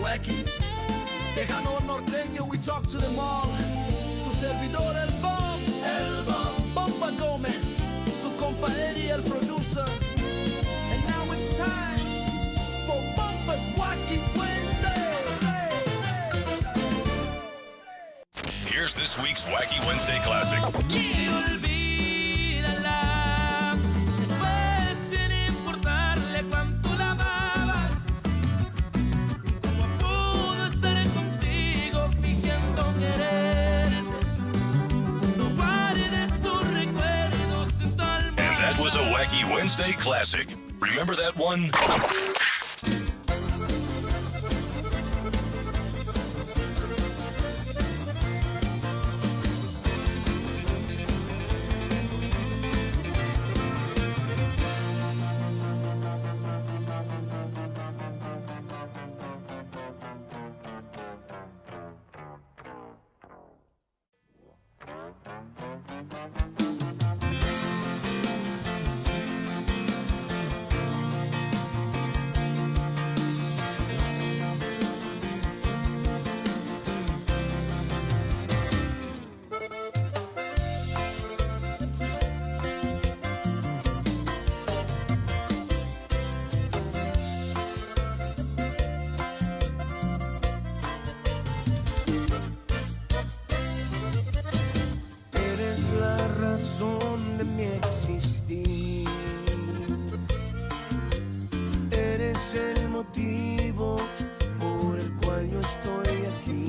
Wacky. Tejano norteño, we talk to them all. Su servidor el Bomb, Bomba Gómez, su compa Eddie el producer. And now it's time for Bumpa's Wacky Wednesday. Here's this week's Wacky Wednesday classic. Olvídala, se fue sin importarle cuánto la amabas. Cómo pudo estar contigo fingiendo quererte. No guardes sus recuerdos en tu alma. And that was a Wacky Wednesday classic. Remember that one? De mi existir, eres el motivo por el cual yo estoy aquí,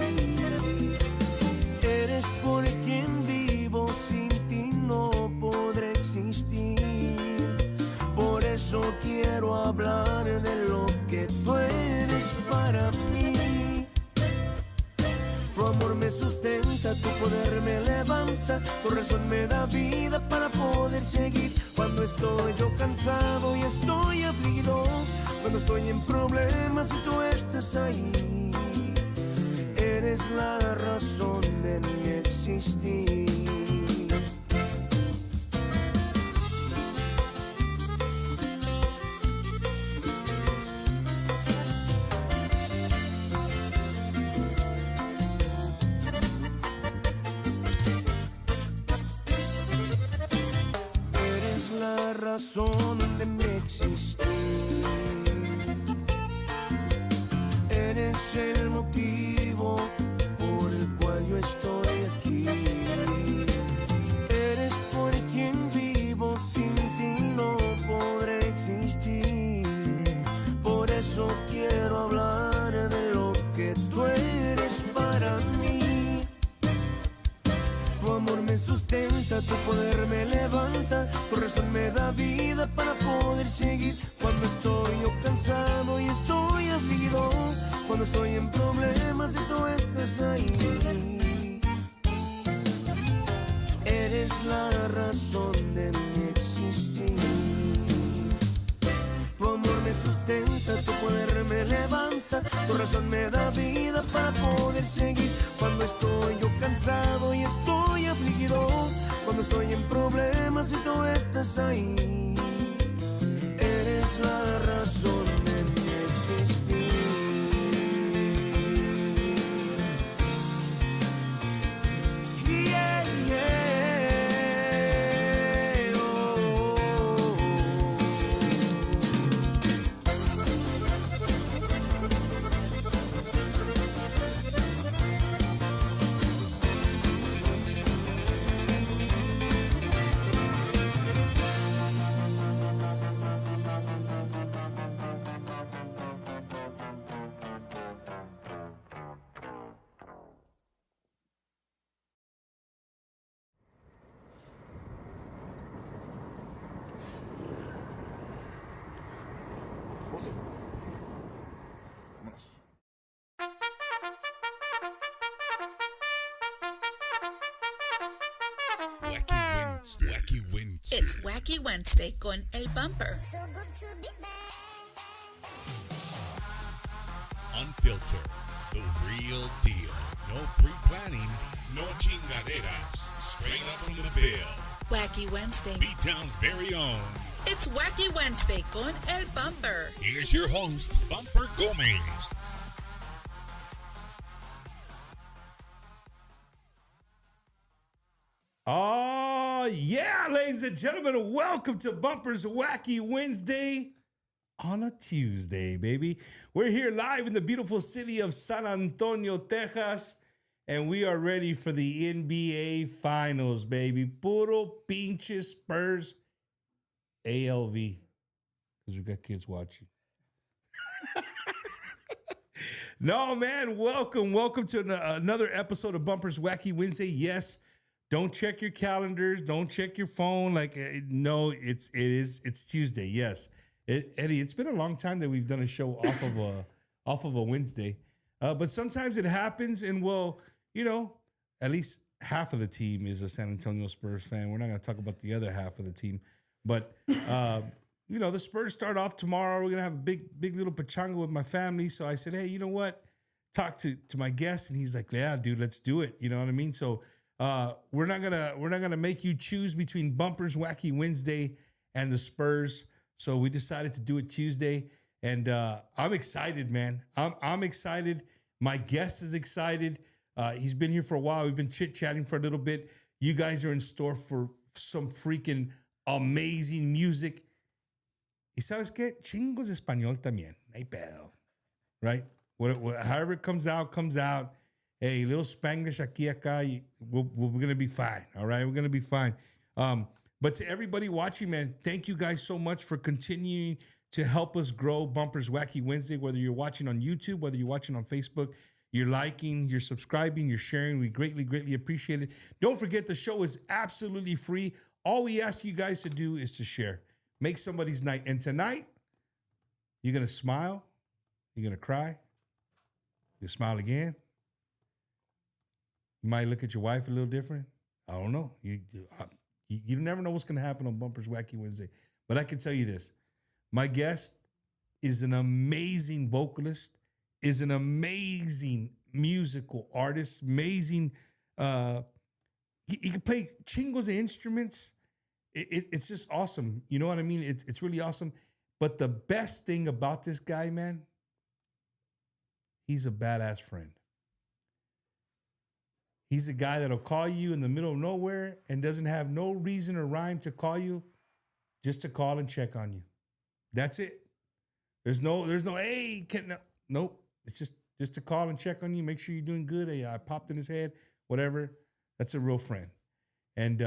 eres por quien vivo, sin ti no podré existir, por eso quiero hablar de lo que tú eres para mí. Tu amor me sustenta, tu poder me levanta, tu razón me da vida para poder seguir. Cuando estoy yo cansado y estoy afligido, cuando estoy en problemas y tú estás ahí, eres la razón de mi existir. Razón de mi existir, eres el motivo por el cual yo estoy aquí, eres por quien vivo, sin ti no podré existir, por eso quiero hablar de lo que tú eres para mí. Tu amor me sustenta, tu poder me levanta, tu razón me da vida para poder seguir. Cuando estoy yo cansado y estoy afligido, cuando estoy en problemas y tú estás ahí, eres la razón de mi existir. Tu amor me sustenta, tu poder me levanta, tu razón me da vida para poder seguir. Cuando estoy yo cansado y estoy afligido, cuando estoy en problemas y tú estás ahí, eres la razón de mi existir. Yeah, yeah, oh, oh, Wacky Wednesday. It's Wacky Wednesday con El Bumper. Unfiltered, the real deal. No pre-planning, no chingaderas. Straight up from the Ville. Wacky Wednesday. B-Town's very own. It's Wacky Wednesday con El Bumper. Here's your host, Bumper Gomez. Yeah, ladies and gentlemen, welcome to Bumper's Wacky Wednesday on a Tuesday, baby. We're here live in the beautiful city of San Antonio, Texas, and we are ready for the NBA Finals, baby. Puro pinche Spurs ALV, because we got kids watching. No, man, welcome to another episode of Bumper's Wacky Wednesday. Yes, don't check your calendars, don't check your phone. No, it's Tuesday. Yes, Eddie, it's been a long time that we've done a show off of a Wednesday, but sometimes it happens, and at least half of the team is a San Antonio Spurs fan. We're not going to talk about the other half of the team, but the Spurs start off tomorrow. We're going to have a big little pachanga with my family. So I said, hey, you know what? Talk to my guest. And he's like, yeah, dude, let's do it. You know what I mean? So we're not gonna make you choose between Bumper's Wacky Wednesday and the Spurs. So we decided to do it Tuesday. And I'm excited, man. I'm excited. My guest is excited. He's been here for a while. We've been chit-chatting for a little bit. You guys are in store for some freaking amazing music. Y sabes qué? Chingos español también. No hay pedo. Right? However it comes out. Hey, little Spanglish aquí, acá. We're going to be fine. All right? We're going to be fine. But to everybody watching, man, thank you guys so much for continuing to help us grow Bumper's Wacky Wednesday, whether you're watching on YouTube, whether you're watching on Facebook, you're liking, you're subscribing, you're sharing. We greatly, greatly appreciate it. Don't forget, the show is absolutely free. All we ask you guys to do is to share. Make somebody's night. And tonight, you're going to smile. You're going to cry. You smile again. You might look at your wife a little different. I don't know. You never know what's going to happen on Bumper's Wacky Wednesday. But I can tell you this. My guest is an amazing vocalist, is an amazing musical artist, amazing. He can play chingos of instruments. It's just awesome. You know what I mean? It's really awesome. But the best thing about this guy, man, he's a badass friend. He's a guy that'll call you in the middle of nowhere and doesn't have no reason or rhyme to call you, just to call and check on you. That's it. There's no, hey, nope. It's just to call and check on you, make sure you're doing good. Hey, I popped in his head, whatever. That's a real friend. And,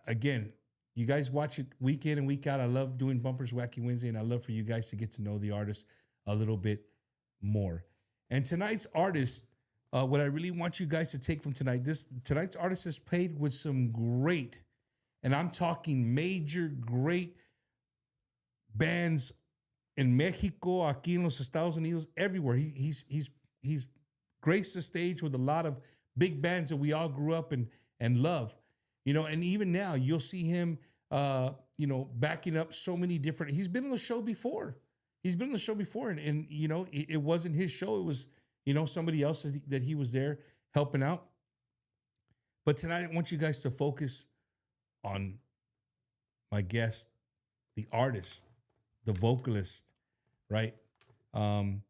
again, you guys watch it week in and week out. I love doing Bumper's Wacky Wednesday, and I love for you guys to get to know the artist a little bit more. And tonight's artist, what I really want you guys to take from tonight's artist is played with some great, and I'm talking major, great bands in Mexico, aquí en los Estados Unidos, everywhere. He's graced the stage with a lot of big bands that we all grew up and love. And even now you'll see him, backing up so many different. He's been on the show before. And it wasn't his show. It was, somebody else that he was there helping out. But tonight I want you guys to focus on my guest, the artist, the vocalist, right? And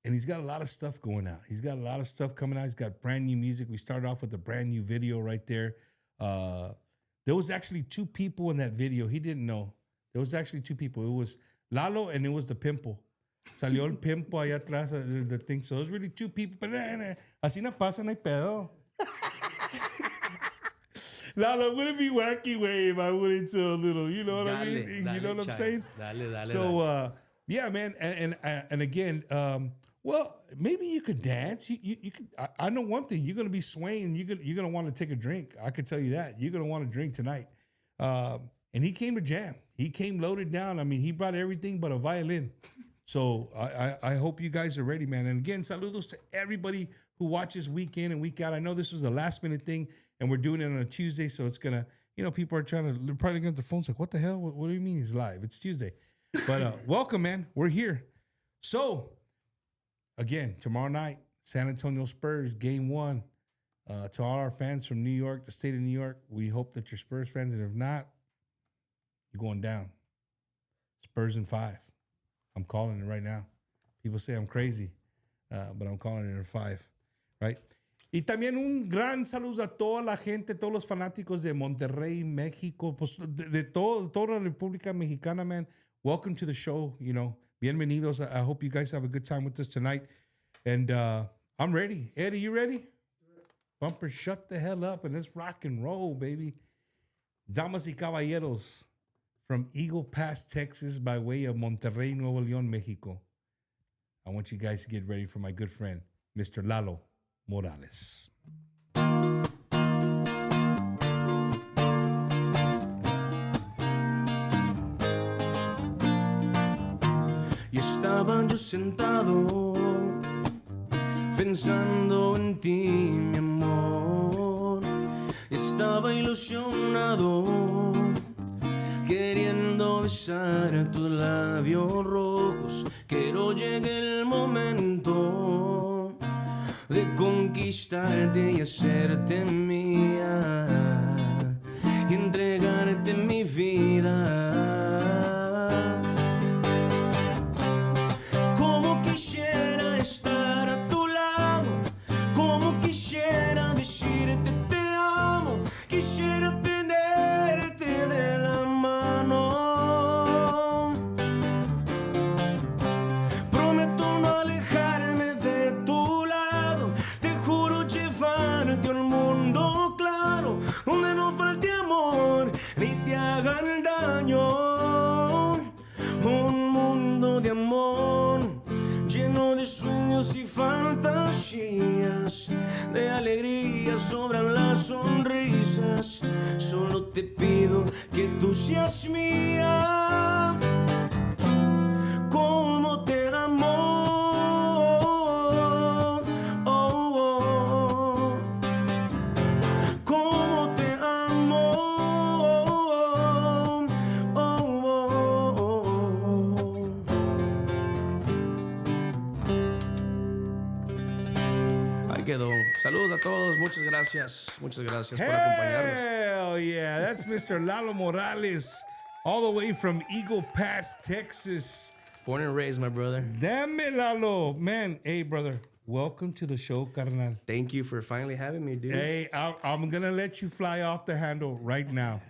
he's got a lot of stuff going out. He's got a lot of stuff coming out. He's got brand new music. We started off with a brand new video right there. There was actually two people in that video. He didn't know. There was actually two people. It was Lalo and it was the Pimple. Salió el Pimple allá atrás, the thing. So it was really two people. But así no pasa, no hay pedo. Lalo, would it be wacky way if I went into a little, you know what I mean? You know what I'm saying? Dale. So, yeah, man. And again, well, maybe you could dance. You could. I know one thing. You're going to be swaying. You're gonna want to take a drink. I can tell you that. You're going to want to drink tonight. And he came to jam. He came loaded down. I mean, he brought everything but a violin. So I hope you guys are ready, man. And again, saludos to everybody who watches week in and week out. I know this was a last minute thing, and we're doing it on a Tuesday, so it's gonna, people are they're probably gonna get the phones like, what the hell? What do you mean he's live? It's Tuesday. But welcome, man. We're here. So again, tomorrow night, San Antonio Spurs, game 1. To all our fans from New York, the state of New York, we hope that you're Spurs fans, and if not, you're going down. Spurs in 5. I'm calling it right now. People say I'm crazy, but I'm calling it in 5, right? Y también un gran saludo a toda la gente, todos los fanáticos de Monterrey, México, pues de toda la República Mexicana, man. Welcome to the show, you know. Bienvenidos. I hope you guys have a good time with us tonight. And I'm ready. Eddie, you ready? Bumper, shut the hell up and let's rock and roll, baby. Damas y caballeros, from Eagle Pass, Texas, by way of Monterrey, Nuevo León, Mexico. I want you guys to get ready for my good friend, Mr. Lalo Morales. Y estaba yo sentado pensando en ti, mi amor. Estaba ilusionado queriendo besar tus labios rojos. Quiero llegue el momento de conquistarte y hacerte mía y entregarte mi vida. Como quisiera estar a tu lado, como quisiera decirte te amo, quisiera tenerte de la mano. Prometo no alejarme de tu lado, te juro llevarte al mundo claro, donde no falte amor ni te hagan daño. Un mundo de amor lleno de sueños y fantasías, de alegría sobran las sonrisas. Solo te pido que tú seas mía. Como te amo, oh, oh. Como te amo, oh, oh. Ahí quedó. Saludos a todos. Muchas gracias. Muchas gracias por acompañarnos. Hell yeah, that's Mr. Lalo Morales, all the way from Eagle Pass, Texas. Born and raised, my brother. Damn it, Lalo. Man, hey, brother, welcome to the show, carnal. Thank you for finally having me, dude. Hey, I'm going to let you fly off the handle right now.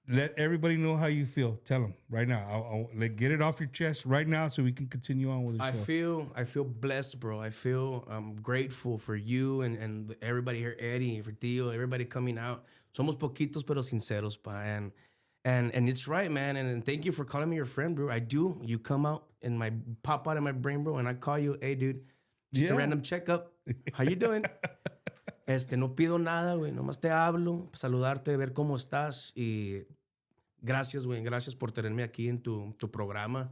Let everybody know how you feel. Tell them right now. I'll get it off your chest right now so we can continue on with the show. I feel blessed, bro. I feel grateful for you and everybody here, Eddie, for Tio, everybody coming out. Somos poquitos pero sinceros, pa. And it's right, man. And thank you for calling me your friend, bro. I do. You come out and pop out of my brain, bro. And I call you, hey, dude, just a random checkup. How you doing? No pido nada, güey. Nomás te hablo, saludarte, ver cómo estás. Y gracias, güey. Gracias por tenerme aquí en tu programa.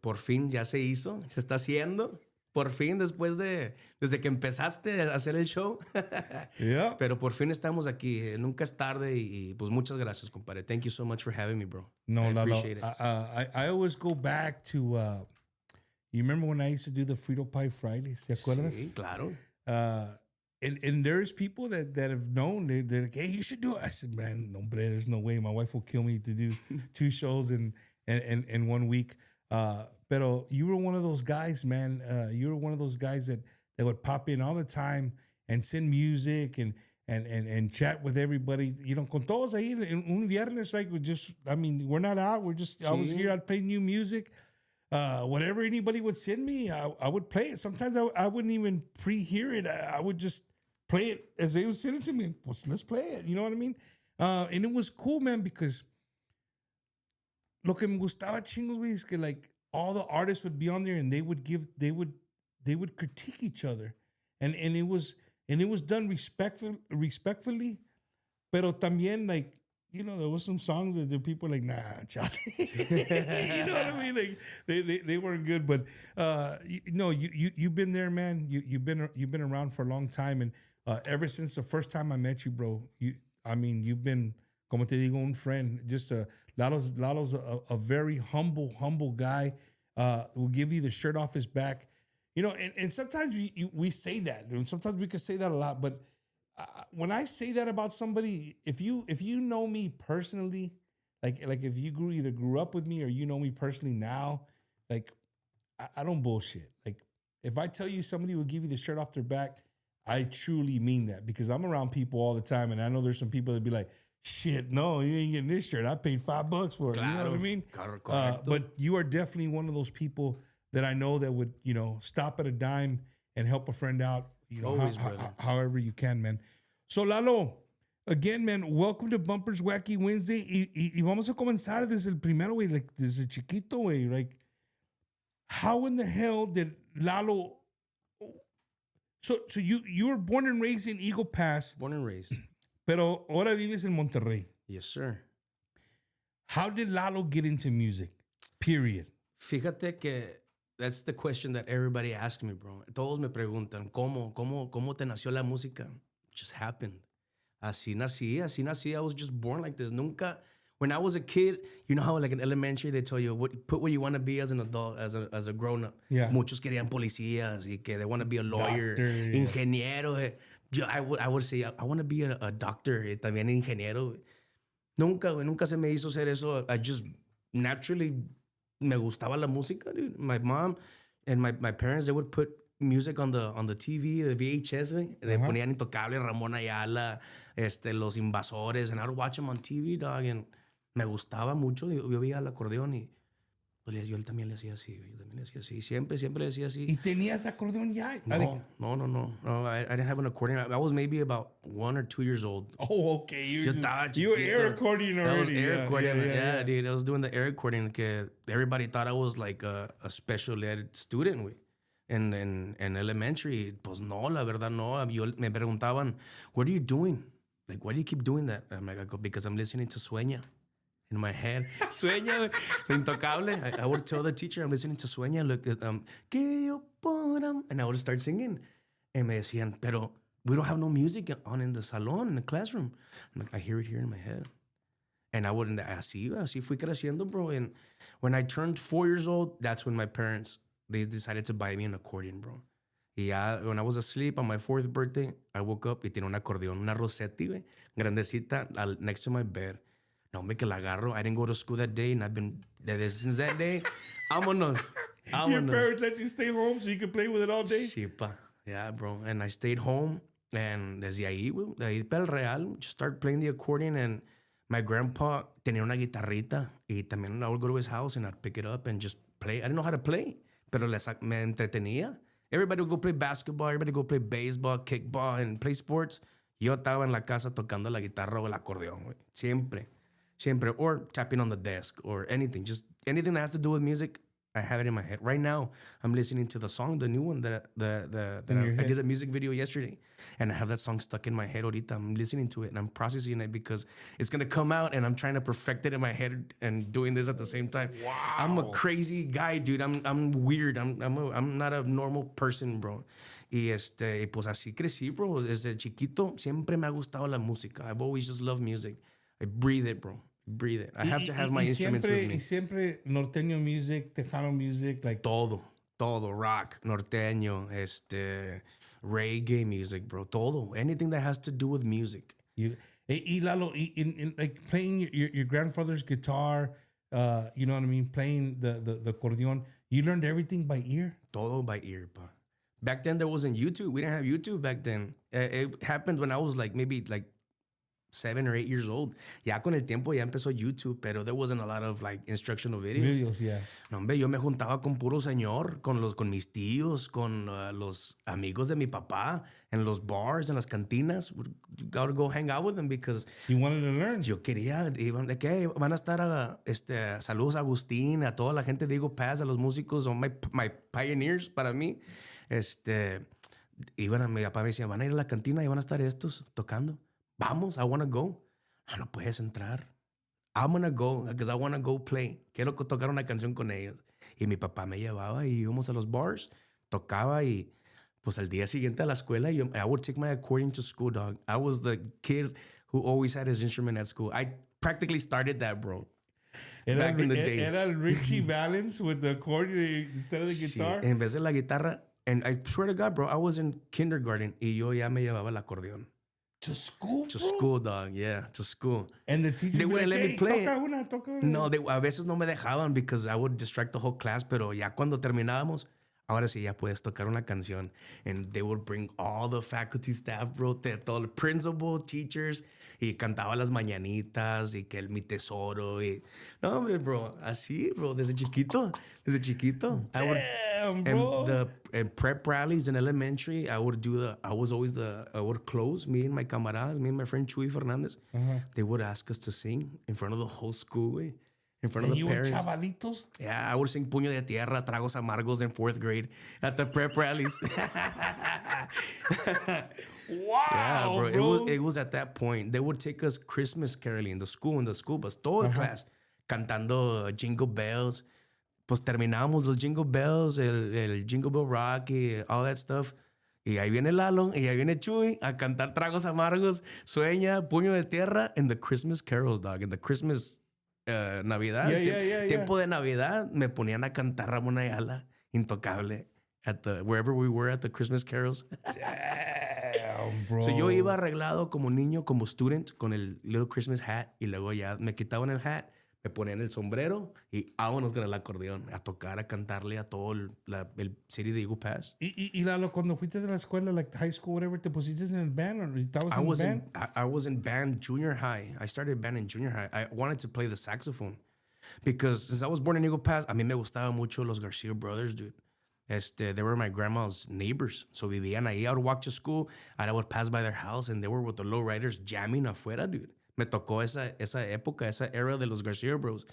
Por fin ya se hizo. Se está haciendo. Por fin, desde que empezaste a hacer el show. Yeah. Pero por fin estamos aquí. Nunca es tarde. Y pues muchas gracias, compadre. Thank you so much for having me, bro. No, I Lalo. appreciate it. I always go back to, you remember when I used to do the Frito Pie Fridays? ¿Te acuerdas? Sí, claro. And there's people that have known, they're like, hey, you should do it. I said, man, no, there's no way. My wife will kill me to do 2 shows in 1 week. Pero you were one of those guys, man. You were one of those guys that would pop in all the time and send music and chat with everybody. You know, con todos ahí en un viernes, like, we're not out. I was here, I'd play new music. Whatever anybody would send me, I would play it. Sometimes I wouldn't even pre-hear it. I would just play it as they would send it to me. Pues, let's play it. You know what I mean? And it was cool, man, because lo que me gustaba chingos, güey, is que, like, all the artists would be on there and they would critique each other. And it was done respectfully, pero también, like, you know, there was some songs that the people were like, nah, Charlie. You know what I mean? Like, they weren't good, but you've been there, man. You've been around for a long time, and ever since the first time I met you, bro, you've been, como te digo, un friend. Just Lalo's a very humble guy. Will give you the shirt off his back, you know. And sometimes we say that, and sometimes we can say that a lot, but when I say that about somebody, if you know me personally, like if you either grew up with me or you know me personally now, like I don't bullshit. Like if I tell you somebody will give you the shirt off their back, I truly mean that because I'm around people all the time, and I know there's some people that be like, "Shit, no, you ain't getting this shirt. I paid $5 for it." You know what I mean? But you are definitely one of those people that I know that would, stop at a dime and help a friend out. Always, brother. However you can, man. So Lalo, again, man, welcome to Bumpers Wacky Wednesday. Y vamos a comenzar desde el primero, güey, like desde chiquito, güey. Like, how in the hell did Lalo? So you were born and raised in Eagle Pass, Born and raised. pero ahora vives en Monterrey. Yes, sir. How did Lalo get into music? Period. Fíjate que that's the question that everybody asks me, bro. Todos me preguntan, ¿cómo te nació la música? It just happened. Así nací. I was just born like this. Nunca, when I was a kid, you know how like in elementary they tell you, put what you want to be as an adult, as a grown-up. Yeah. Muchos querían policías y que they want to be a lawyer, Doctor, yeah. ingeniero. I would say, I want to be a doctor, también ingeniero. Nunca se me hizo ser eso. I just naturally me gustaba la música, dude. My mom and my parents, they would put music on the TV, the VHS, güey. They ponían Intocable, Ramón Ayala, Los Invasores, and I would watch them on TV, dog, and me gustaba mucho. Yo veía el acordeón y pues, yo también le hacía así, güey. Yo también le hacía así. Siempre le hacía así. ¿Y tenías acordeón ya? No, I didn't have an accordion. I was maybe about 1 or 2 years old. Oh, okay. You Yo were air accordion already. I was air accordion. Yeah. Dude. I was doing the air accordion. Que everybody thought I was like a special ed student, güey. In elementary. Pues no, la verdad no. Me preguntaban, what are you doing? Like, why do you keep doing that? I'm like, I go, because I'm listening to Sueña. In my head. Sueña, Intocable. I would tell the teacher, I'm listening to Sueña. Look at que yo pueda. And I would start singing. And me decían, pero we don't have no music on in the salon, in the classroom. I'm like, I hear it here in my head. And I wouldn't, así fui creciendo, bro. And when I turned 4 years old, that's when my parents, they decided to buy me an accordion, bro. Y ya, when I was asleep on my 4th birthday, I woke up y tenía un acordeón, una Rossetti, güey, grandecita, next to my bed. No, me que la agarro. I didn't go to school that day, and I've been there since that day. Vámonos. Your parents let you stay home so you could play with it all day? Sí, pa. Yeah, bro. And I stayed home, and desde ahí, güey, de ahí para el Real, just started playing the accordion, and my grandpa tenía una guitarrita, y también I would go to his house, and I'd pick it up and just play. I didn't know how to play, pero me entretenía. Everybody would go play basketball, everybody would go play baseball, kickball, and play sports. Yo estaba en la casa tocando la guitarra o el acordeón, güey. Siempre. Or tapping on the desk or anything. Just anything that has to do with music, I have it in my head. Right now, I'm listening to the song, the new one that I did a music video yesterday. And I have that song stuck in my head ahorita. I'm listening to it and I'm processing it because it's going to come out and I'm trying to perfect it in my head and doing this at the same time. Wow. I'm a crazy guy, dude. I'm weird. I'm not a normal person, bro. Y pues así crecí, bro. Desde chiquito siempre me ha gustado la música. I've always just loved music. I breathe it, bro. Breathe it. I have to have my instruments with me. Y siempre norteño music, tejano music, like todo, rock, norteño, reggae music, bro. Todo, anything that has to do with music. Y Lalo, in like playing your grandfather's guitar, you know what I mean, playing the accordion, you learned everything by ear? Todo by ear, pa. Back then there wasn't YouTube. We didn't have YouTube back then. It happened when I was maybe 7 or 8 years old. Ya con el tiempo ya empezó YouTube, pero there wasn't a lot of instructional videos. Yeah. No, hombre, yo me juntaba con puro señor, con mis tíos, con los amigos de mi papá, en los bars, en las cantinas. Gotta go hang out with them because you wanted to learn. Yo quería, de que van a estar saludos a Agustín, a toda la gente de Eagle Pass, a los músicos, son my pioneers para mí. Mi papá me decía, van a ir a la cantina y van a estar estos tocando. Vamos, I want to go. No puedes entrar. I'm going to go because I want to go play. Quiero tocar una canción con ellos. Y mi papá me llevaba y íbamos a los bars, tocaba y pues al día siguiente a la escuela, I would take my accordion to school, dog. I was the kid who always had his instrument at school. I practically started that, bro. Back in the day. Era Richie Valens with the accordion instead of the guitar. Sí, en vez de la guitarra. And I swear to God, bro, I was in kindergarten y yo ya me llevaba el acordeón. To school, to school, dog. Yeah, to school. And the teacher, they wouldn't let me play. Toca una. No, a veces no me dejaban because I would distract the whole class. Pero ya cuando terminábamos, ahora sí ya puedes tocar una canción. And they would bring all the faculty staff, bro, todo el principal, teachers, y cantaba las mañanitas, y que mi tesoro, y... No, hombre, bro, así, bro, desde chiquito. Damn, And bro. in prep rallies in elementary, I would close, me and my camaradas, me and my friend Chuy Fernandez. They would ask us to sing in front of the whole school, güey. In front of And the you were parents. chavalitos? Yeah, I would sing Puño de Tierra, Tragos Amargos in 4th grade at the prep rallies. Wow, Yeah, bro. bro. It was at that point. They would take us Christmas caroling in the school bus, todo el class, cantando Jingle Bells. Pues terminábamos los Jingle Bells, el Jingle Bell Rock y all that stuff. Y ahí viene Lalo y ahí viene Chuy a cantar Tragos Amargos, Sueña, Puño de Tierra, and the Christmas carols, dog. And the Christmas Navidad. Yeah. Tiempo de Navidad, me ponían a cantar Ramón Ayala, Intocable, wherever we were at the Christmas carols. Damn, bro. So yo iba arreglado como niño, como student, con el little Christmas hat, y luego ya me quitaban el hat, me ponían el sombrero y vámonos con el acordeón a tocar, a cantarle a todo el City de Eagle Pass. Y Lalo, cuando fuiste a la escuela, like high school, whatever, ¿te pusiste en el band o estabas en el band? I was in band junior high. I started band in junior high. I wanted to play the saxophone because since I was born in Eagle Pass, a mí me gustaba mucho los Garcia brothers, dude. They were my grandma's neighbors. So vivían ahí. I would walk to school and I would pass by their house and they were with the lowriders jamming afuera, dude. Me tocó esa época, esa era de los Garcia Bros.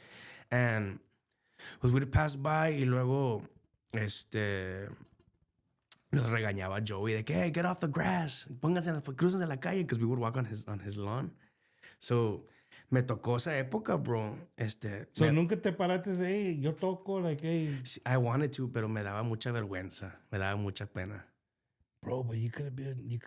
And pues we'd pass by y luego, nos regañaba Joey de que, hey, get off the grass, crúcense la calle, because we would walk on his lawn. So, me tocó esa época, bro. So, nunca te paraste de, hey, yo toco, like, hey. I wanted to, pero me daba mucha vergüenza, me daba mucha pena. Bro, but you could have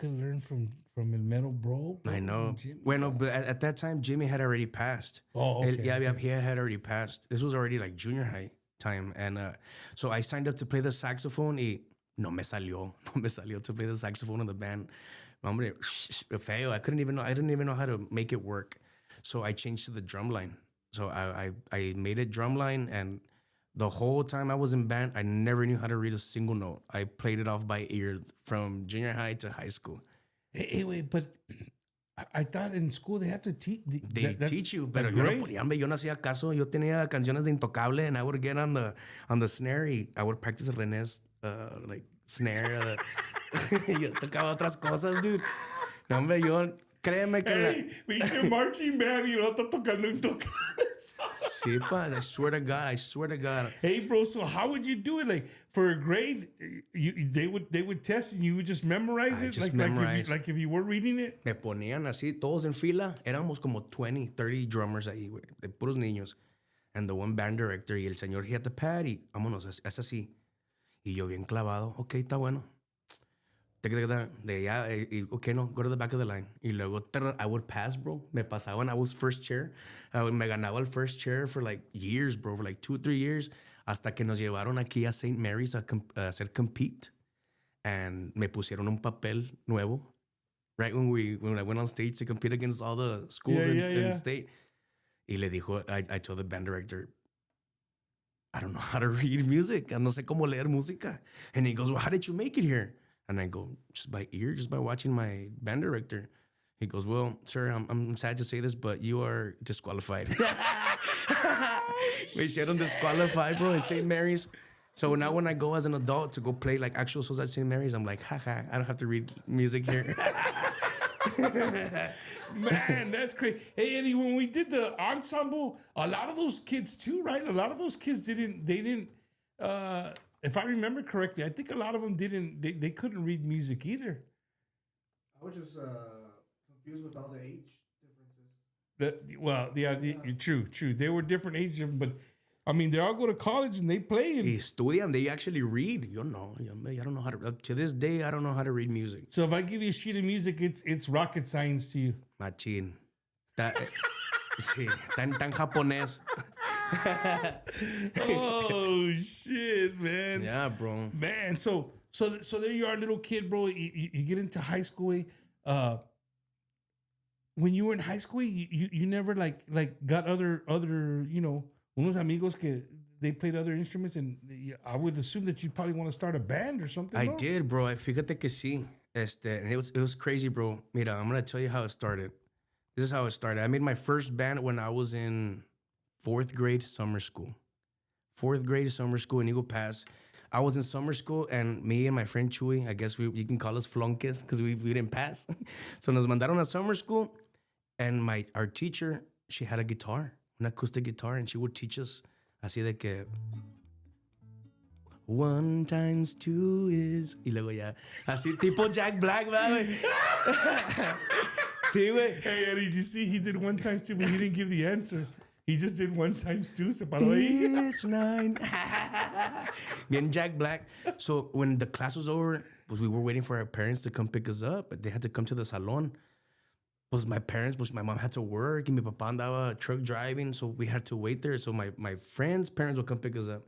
learned from el metal bro. I know. Jimmy. Bueno, but at that time, Jimmy had already passed. Oh, okay. He had already passed. This was already like junior high time. And so I signed up to play the saxophone y no me salió to play the saxophone in the band. Hombre, feo. I didn't even know how to make it work. So I changed to the drum line. So I made it drum line, and the whole time I was in band, I never knew how to read a single note. I played it off by ear from junior high to high school. Hey, wait, but I thought in school they have to teach. They teach you, pero yo no hacía caso. Yo tenía canciones de Intocable, and I would get on the snare y I would practice René's like snare. Yo tocaba otras cosas, dude. No, hombre, créeme que... Hey, we your marching band y no está tocando Intocable. Sí, pa, I swear to God. Hey, bro, so how would you do it? Like, for a grade, they would test and you would just memorize it? Like if you were reading it? Me ponían así, todos en fila. Éramos como 20, 30 drummers ahí, güey, de puros niños. And the one band director y el señor, he had the pad y vámonos, es así. Y yo bien clavado, ok, está bueno. De ya, okay, no, go to the back of the line. Y luego, I would pass, bro. Me pasaban, I was first chair. Me ganaba el first chair for like years, bro, for like 2 or 3 years. Hasta que nos llevaron aquí a St. Mary's a hacer compete. And me pusieron un papel nuevo. Right when I went on stage to compete against all the schools in the state. Y le dijo, I told the band director, I don't know how to read music. No sé cómo leer música. And he goes, well, how did you make it here? And I go, just by ear, just by watching my band director. He goes, well, sir, I'm sad to say this, but you are disqualified. Me hicieron disqualified, bro, in St. Mary's. So now when I go as an adult to go play like actual shows at St. Mary's, I'm like, haha, I don't have to read music here. Man, that's crazy. Hey, Eddie, when we did the ensemble, a lot of those kids too, right? A lot of those kids didn't if I remember correctly, I think a lot of them they couldn't read music either. I was just confused with all the age differences. True. They were different ages, but I mean, they all go to college and they play. And estudian, they actually read. I don't know how to, this day, I don't know how to read music. So if I give you a sheet of music, it's rocket science to you. Machín. Sí, tan japonés. Oh shit, man. Yeah, bro. Man, so there you are, little kid, bro. You get into high school. When you were in high school, you never like got other unos amigos que they played other instruments, and I would assume that you probably want to start a band or something. I no? did, bro. Fíjate que sí. And it was crazy, bro. Mira, I'm gonna tell you how it started. This is how it started. I made my first band when I was in 4th grade summer school. 4th grade summer school in Eagle Pass. I was in summer school, and me and my friend Chuy, I guess you can call us flunkers because we didn't pass. So nos mandaron a summer school, and our teacher, she had a guitar, an acoustic guitar, and she would teach us así de que 1 times 2 is... Y luego ya, así tipo Jack Black, ¿verdad, güey? Sí, güey. Hey, Eddie, did you see he did 1 times 2, but he didn't give the answer. He just did 1 times 2, se paró ahí. It's 9. Bien Jack Black. So when the class was over, pues we were waiting for our parents to come pick us up, but they had to come to the salon. Pues my mom had to work, and mi papá andaba truck driving, so we had to wait there. So my friends' parents would come pick us up.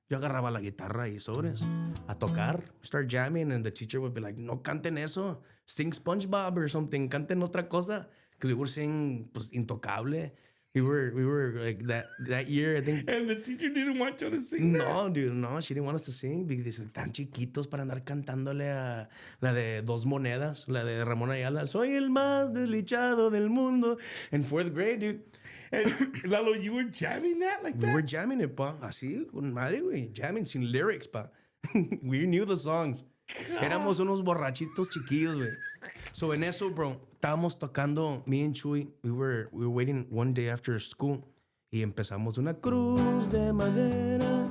Yo agarraba la guitarra y sobres a tocar, start jamming, and the teacher would be like, no canten eso, sing SpongeBob or something, canten otra cosa. Because we were singing, pues, Intocable. We were like that year, I think. And the teacher didn't want you to sing that? No, dude, no, she didn't want us to sing because tan chiquitos para andar cantándole a la de Dos Monedas, la de Ramón Ayala. Soy el más desdichado del mundo. In 4th grade, dude. And Lalo, you were jamming that like that? We were jamming it, pa. Así, con madre, güey. Jamming sin lyrics, pa. We knew the songs. Éramos unos borrachitos chiquillos, güey. So en eso, bro, estábamos tocando, me and Chuy, we were waiting one day after school y empezamos una cruz de madera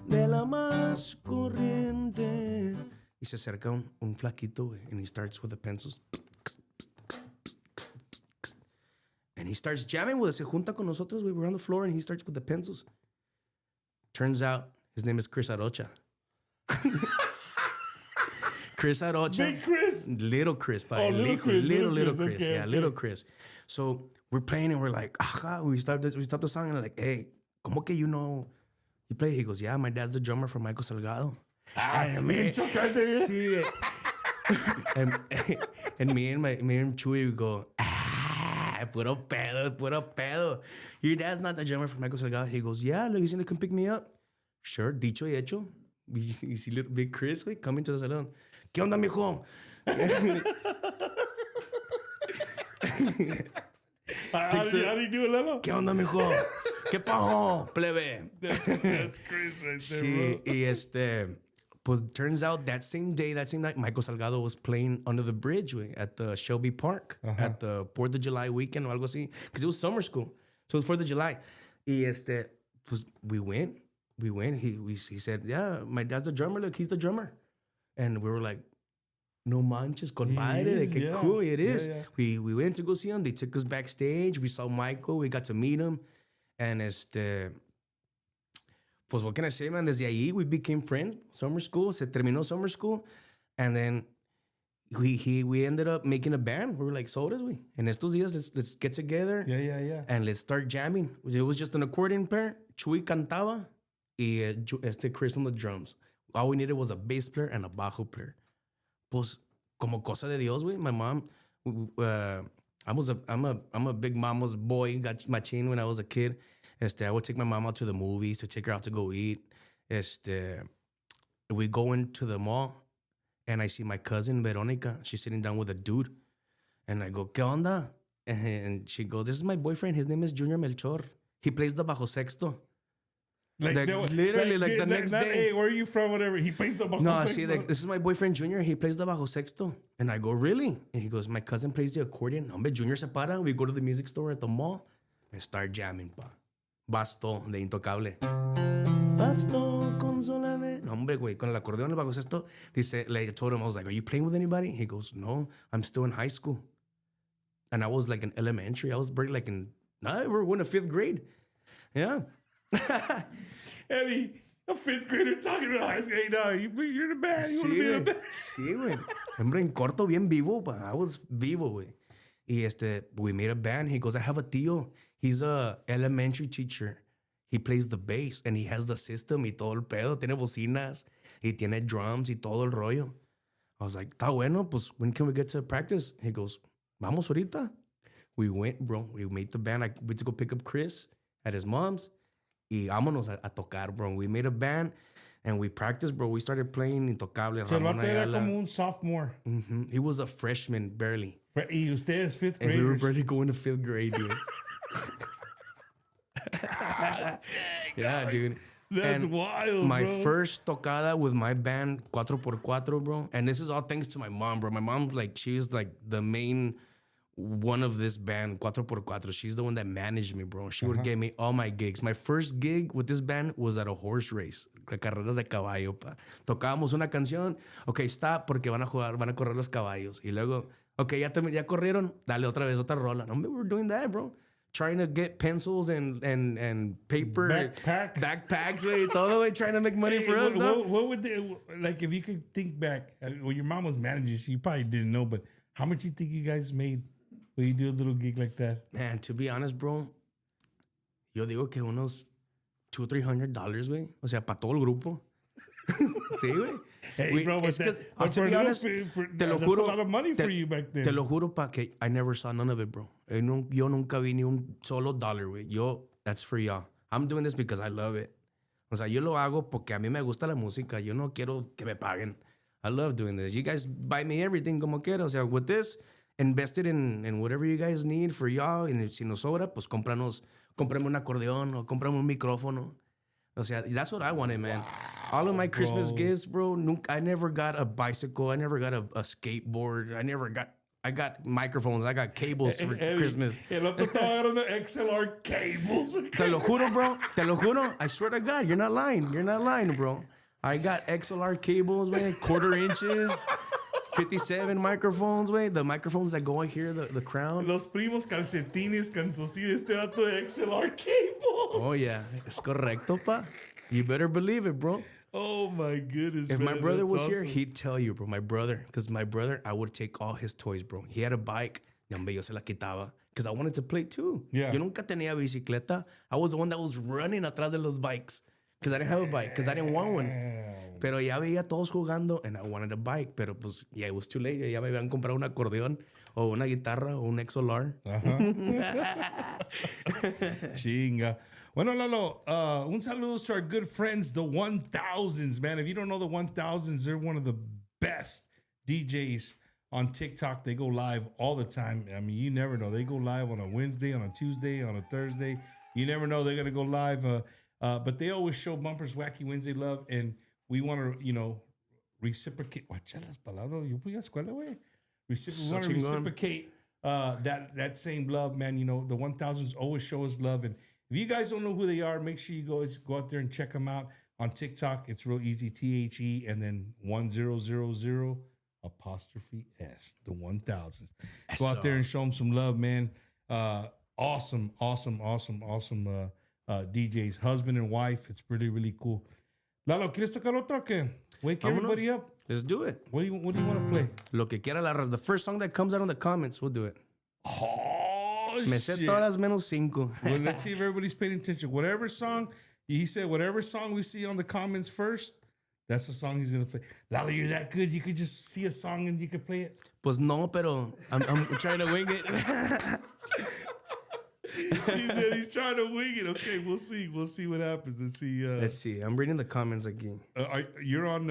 de la más corriente. Y se acerca un flaquito, güey, and he starts with the pencils. And he starts jamming with us. Se junta con nosotros, we were on the floor, and he starts with the pencils. Turns out, his name is Chris Arocha. Chris Arocha. Big Chris? Little Chris. Oh, little Chris. Little Chris. Okay, Yeah, okay. little Chris. So we're playing and we're like, aha, we stopped the song and I'm like, hey, ¿cómo que you play? He goes, yeah, my dad's the drummer for Michael Salgado. And bien chocante, ¿eh? Sí. And me and Chuy we go, puro pedo. Your dad's not the drummer for Michael Salgado. He goes, yeah, look, he's gonna come pick me up. Sure, dicho y hecho. You see little big Chris, güey, coming to the salon. ¿Qué onda, mijo? How do you do it, Lalo? ¿Qué onda, mijo? ¿Qué pajo, plebe? That's Chris right there, Sí, bro. y pues turns out that same night, Michael Salgado was playing under the bridge, güey, at the Shelby Park, at the 4th of July weekend o algo así. Because it was summer school. So it was 4th of July. Y pues we went. He said, yeah, my dad's the drummer. Look, he's the drummer. And we were like, no manches, compadre. is, Que yeah. cool it is. Yeah. We went to go see him. They took us backstage. We saw Michael. We got to meet him. And pues what can I say, man? Desde ahí, we became friends. Summer school. Se terminó summer school. And then we ended up making a band. We were like, so does we? En estos días, let's get together. Yeah. And let's start jamming. It was just an accordion pair. Chuy cantaba. Y Chris on the drums. All we needed was a bass player and a bajo player. Pues, como cosa de Dios, güey. My mom, I'm a big mama's boy. Got my chain when I was a kid. I would take my mom out to the movies, to take her out to go eat. We go into the mall, and I see my cousin, Veronica. She's sitting down with a dude. And I go, ¿qué onda? And she goes, this is my boyfriend. His name is Junior Melchor. He plays the bajo sexto. Like Literally, the next day. Hey, where are you from? Whatever. He plays the bajo No, sexto. see, like, this is my boyfriend Junior. He plays the bajo sexto. And I go, really? And he goes, my cousin plays the accordion. Hombre, Junior se para. We go to the music store at the mall and start jamming, pa. Basto de Intocable. Basto, consólame. No, hombre, güey, con el acordeón, el bajo sexto. Dice, like, I told him, I was like, are you playing with anybody? He goes, no, I'm still in high school. And I was like in elementary. I was barely like we're in 5th grade. Yeah. Eddie, a 5th grader talking about high school. Hey, no, you're in a band. You want to be in a band? Sí, güey. Hombre, en corto, bien vivo, pa. I was vivo, güey. Y we made a band. He goes, I have a tío. He's a elementary teacher. He plays the bass and he has the system y todo el pedo. Tiene bocinas y tiene drums y todo el rollo. I was like, está bueno, pues when can we get to practice? He goes, vamos ahorita. We went, bro. We made the band. We went to go pick up Chris at his mom's. y vámonos a tocar, bro. We made a band and we practiced, bro. We started playing Intocable, So el Ramón vato era Ayala. como un sophomore. He was a freshman, barely. Y ustedes fifth And we were graders. barely going to 5th grade, dude. Yeah, dude. That's And wild, my bro. first tocada with my band, 4x4, bro. And this is all thanks to my mom, bro. My mom, like, she's like the main one of this band, 4x4. She's the one that managed me, bro. She would get me all my gigs. My first gig with this band was at a horse race, carreras de caballo, pa. Tocábamos una canción, okay, stop, porque van a correr los caballos. Y luego, okay, ya corrieron, dale otra vez, otra rola. No, we were doing that, bro. Trying to get pencils and paper. Backpacks, güey, todo, güey, trying to make money for us, no? What would they, like, if you could think back, well, your mom was managing, so you probably didn't know, but how much you think you guys made when you do a little gig like that? Man, to be honest, bro, yo digo que unos $200-300, güey. O sea, para todo el grupo. Sí, güey. Hey, bro, but to be honest, te lo that's juro. a lot of money for you back then. Te lo juro pa que I never saw none of it, bro. Yo nunca vi ni un solo dollar, güey. That's for y'all. I'm doing this because I love it. O sea, yo lo hago porque a mí me gusta la música. Yo no quiero que me paguen. I love doing this. You guys buy me everything como quiera. O sea, with this, invest it in whatever you guys need for y'all. Y si nos sobra, pues cómprame un acordeón o cómprame un micrófono. O sea, that's what I wanted, man. All of my Christmas gifts, bro, I never got a bicycle. I never got a skateboard. I got microphones. I got cables for Christmas. El otro estaba agarrando XLR cables. Te lo juro, bro. Te lo juro. I swear to God, you're not lying. You're not lying, bro. I got XLR cables, man, 1/4 inches, 57 microphones, way. The microphones that go in here, the crown. Los primos calcetines, canzoncillos, este dato de XLR cables. Oh, yeah. Es correcto, pa. You better believe it, bro. Oh, my goodness, If man, my brother that's was here, awesome. he'd tell you, bro. My brother, because my brother, I would take all his toys, bro. He had a bike. Hombre, yo se la quitaba. Because I wanted to play too. Yeah. Yo nunca tenía bicicleta. I was the one that was running atrás de los bikes. Because I didn't have a bike. Because I didn't want one. Pero ya veía todos jugando and I wanted a bike. Pero pues, yeah, it was too late. Ya me habían comprado un acordeón o una guitarra o un XLR. Chinga. Bueno, Lalo, un saludo to our good friends, the 1000s, man. If you don't know the 1000s, they're one of the best DJs on TikTok. They go live all the time. I mean, you never know. They go live on a Wednesday, on a Tuesday, on a Thursday. You never know they're going to go live. But they always show Bumpers Wacky Wednesday love, and we want to, reciprocate. Watch las palabras. Yo fui a escuela, güey. We want to reciprocate that same love, man. The 1000s always show us love. And if you guys don't know who they are, make sure you go out there and check them out on TikTok. It's real easy. THE and then 1000 apostrophe S, the 1000s. Go out there and show them some love, man. Awesome DJs, husband and wife. It's really, really cool. Lalo, ¿quieres tocar otra o qué? Wake everybody up. Let's do it. What do you want to play? Lo que quiera la raza. The first song that comes out in the comments, we'll do it. Oh, Me sé shit. todas menos 5. Well, let's see if everybody's paying attention. Whatever song, he said, whatever song we see on the comments first, that's the song he's going to play. Lalo, you're that good. You could just see a song and you could play it. Pues no, pero I'm trying to wing it. He said he's trying to wing it. Okay, we'll see. We'll see what happens. Let's see. Let's see. I'm reading the comments aquí. You're on...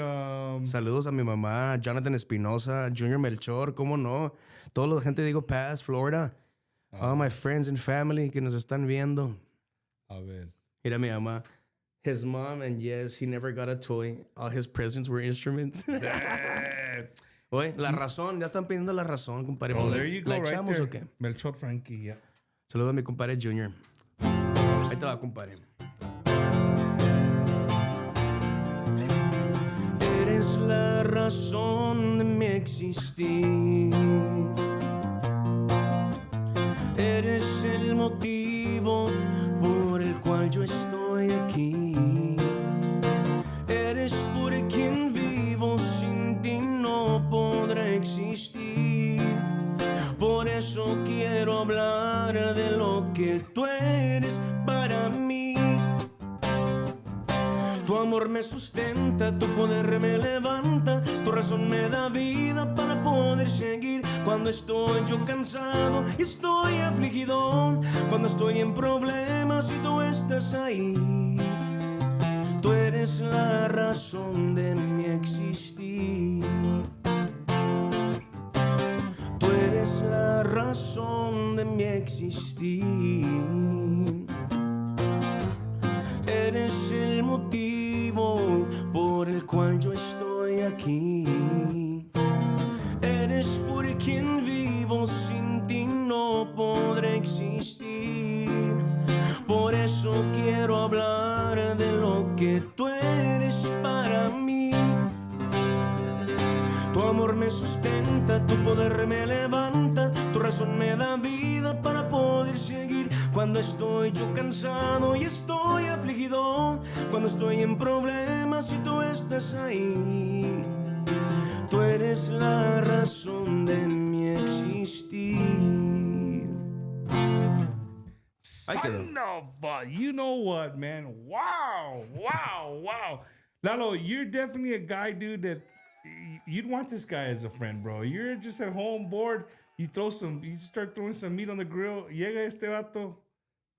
Saludos a mi mamá, Jonathan Espinosa, Junior Melchor, ¿cómo no? Toda la gente de Eagle Pass, Florida. All my friends and family que nos están viendo. A ver. Mira mi mamá. His mom, and yes, he never got a toy. All his presents were instruments. Oye, la razón. Ya están pidiendo la razón, compadre. Oh, there you go, ¿La right echamos there. o qué? Melchor Frankie, yeah. Saludos a mi compadre Junior. Ahí te va, compadre. Eres la razón de mi existir. Eres el motivo por el cual yo estoy aquí. Eres por quien vivo, sin ti no podré existir. Por eso quiero hablar de lo que tú eres para mí. Tu amor me sustenta, tu poder me levanta, tu razón me da vida para poder seguir. Cuando estoy yo cansado y estoy afligido, cuando estoy en problemas y tú estás ahí. Tú eres la razón de mi existir. Tú eres la razón de mi existir. Eres el motivo por el cual yo estoy aquí. Eres por quien vivo, sin ti no podré existir. Por eso quiero hablar de lo que tú eres para mí. Tu amor me sustenta, tu poder me levanta, tu razón me da vida para poder seguir. Cuando estoy yo cansado y estoy afligido, cuando estoy en problemas y tú estás ahí. Tú eres la razón de mi existir. Son of a, you know what, man? Wow, wow, wow. Lalo, you're definitely a guy, dude, that you'd want this guy as a friend, bro. You're just at home bored. You start throwing some meat on the grill. Llega este vato.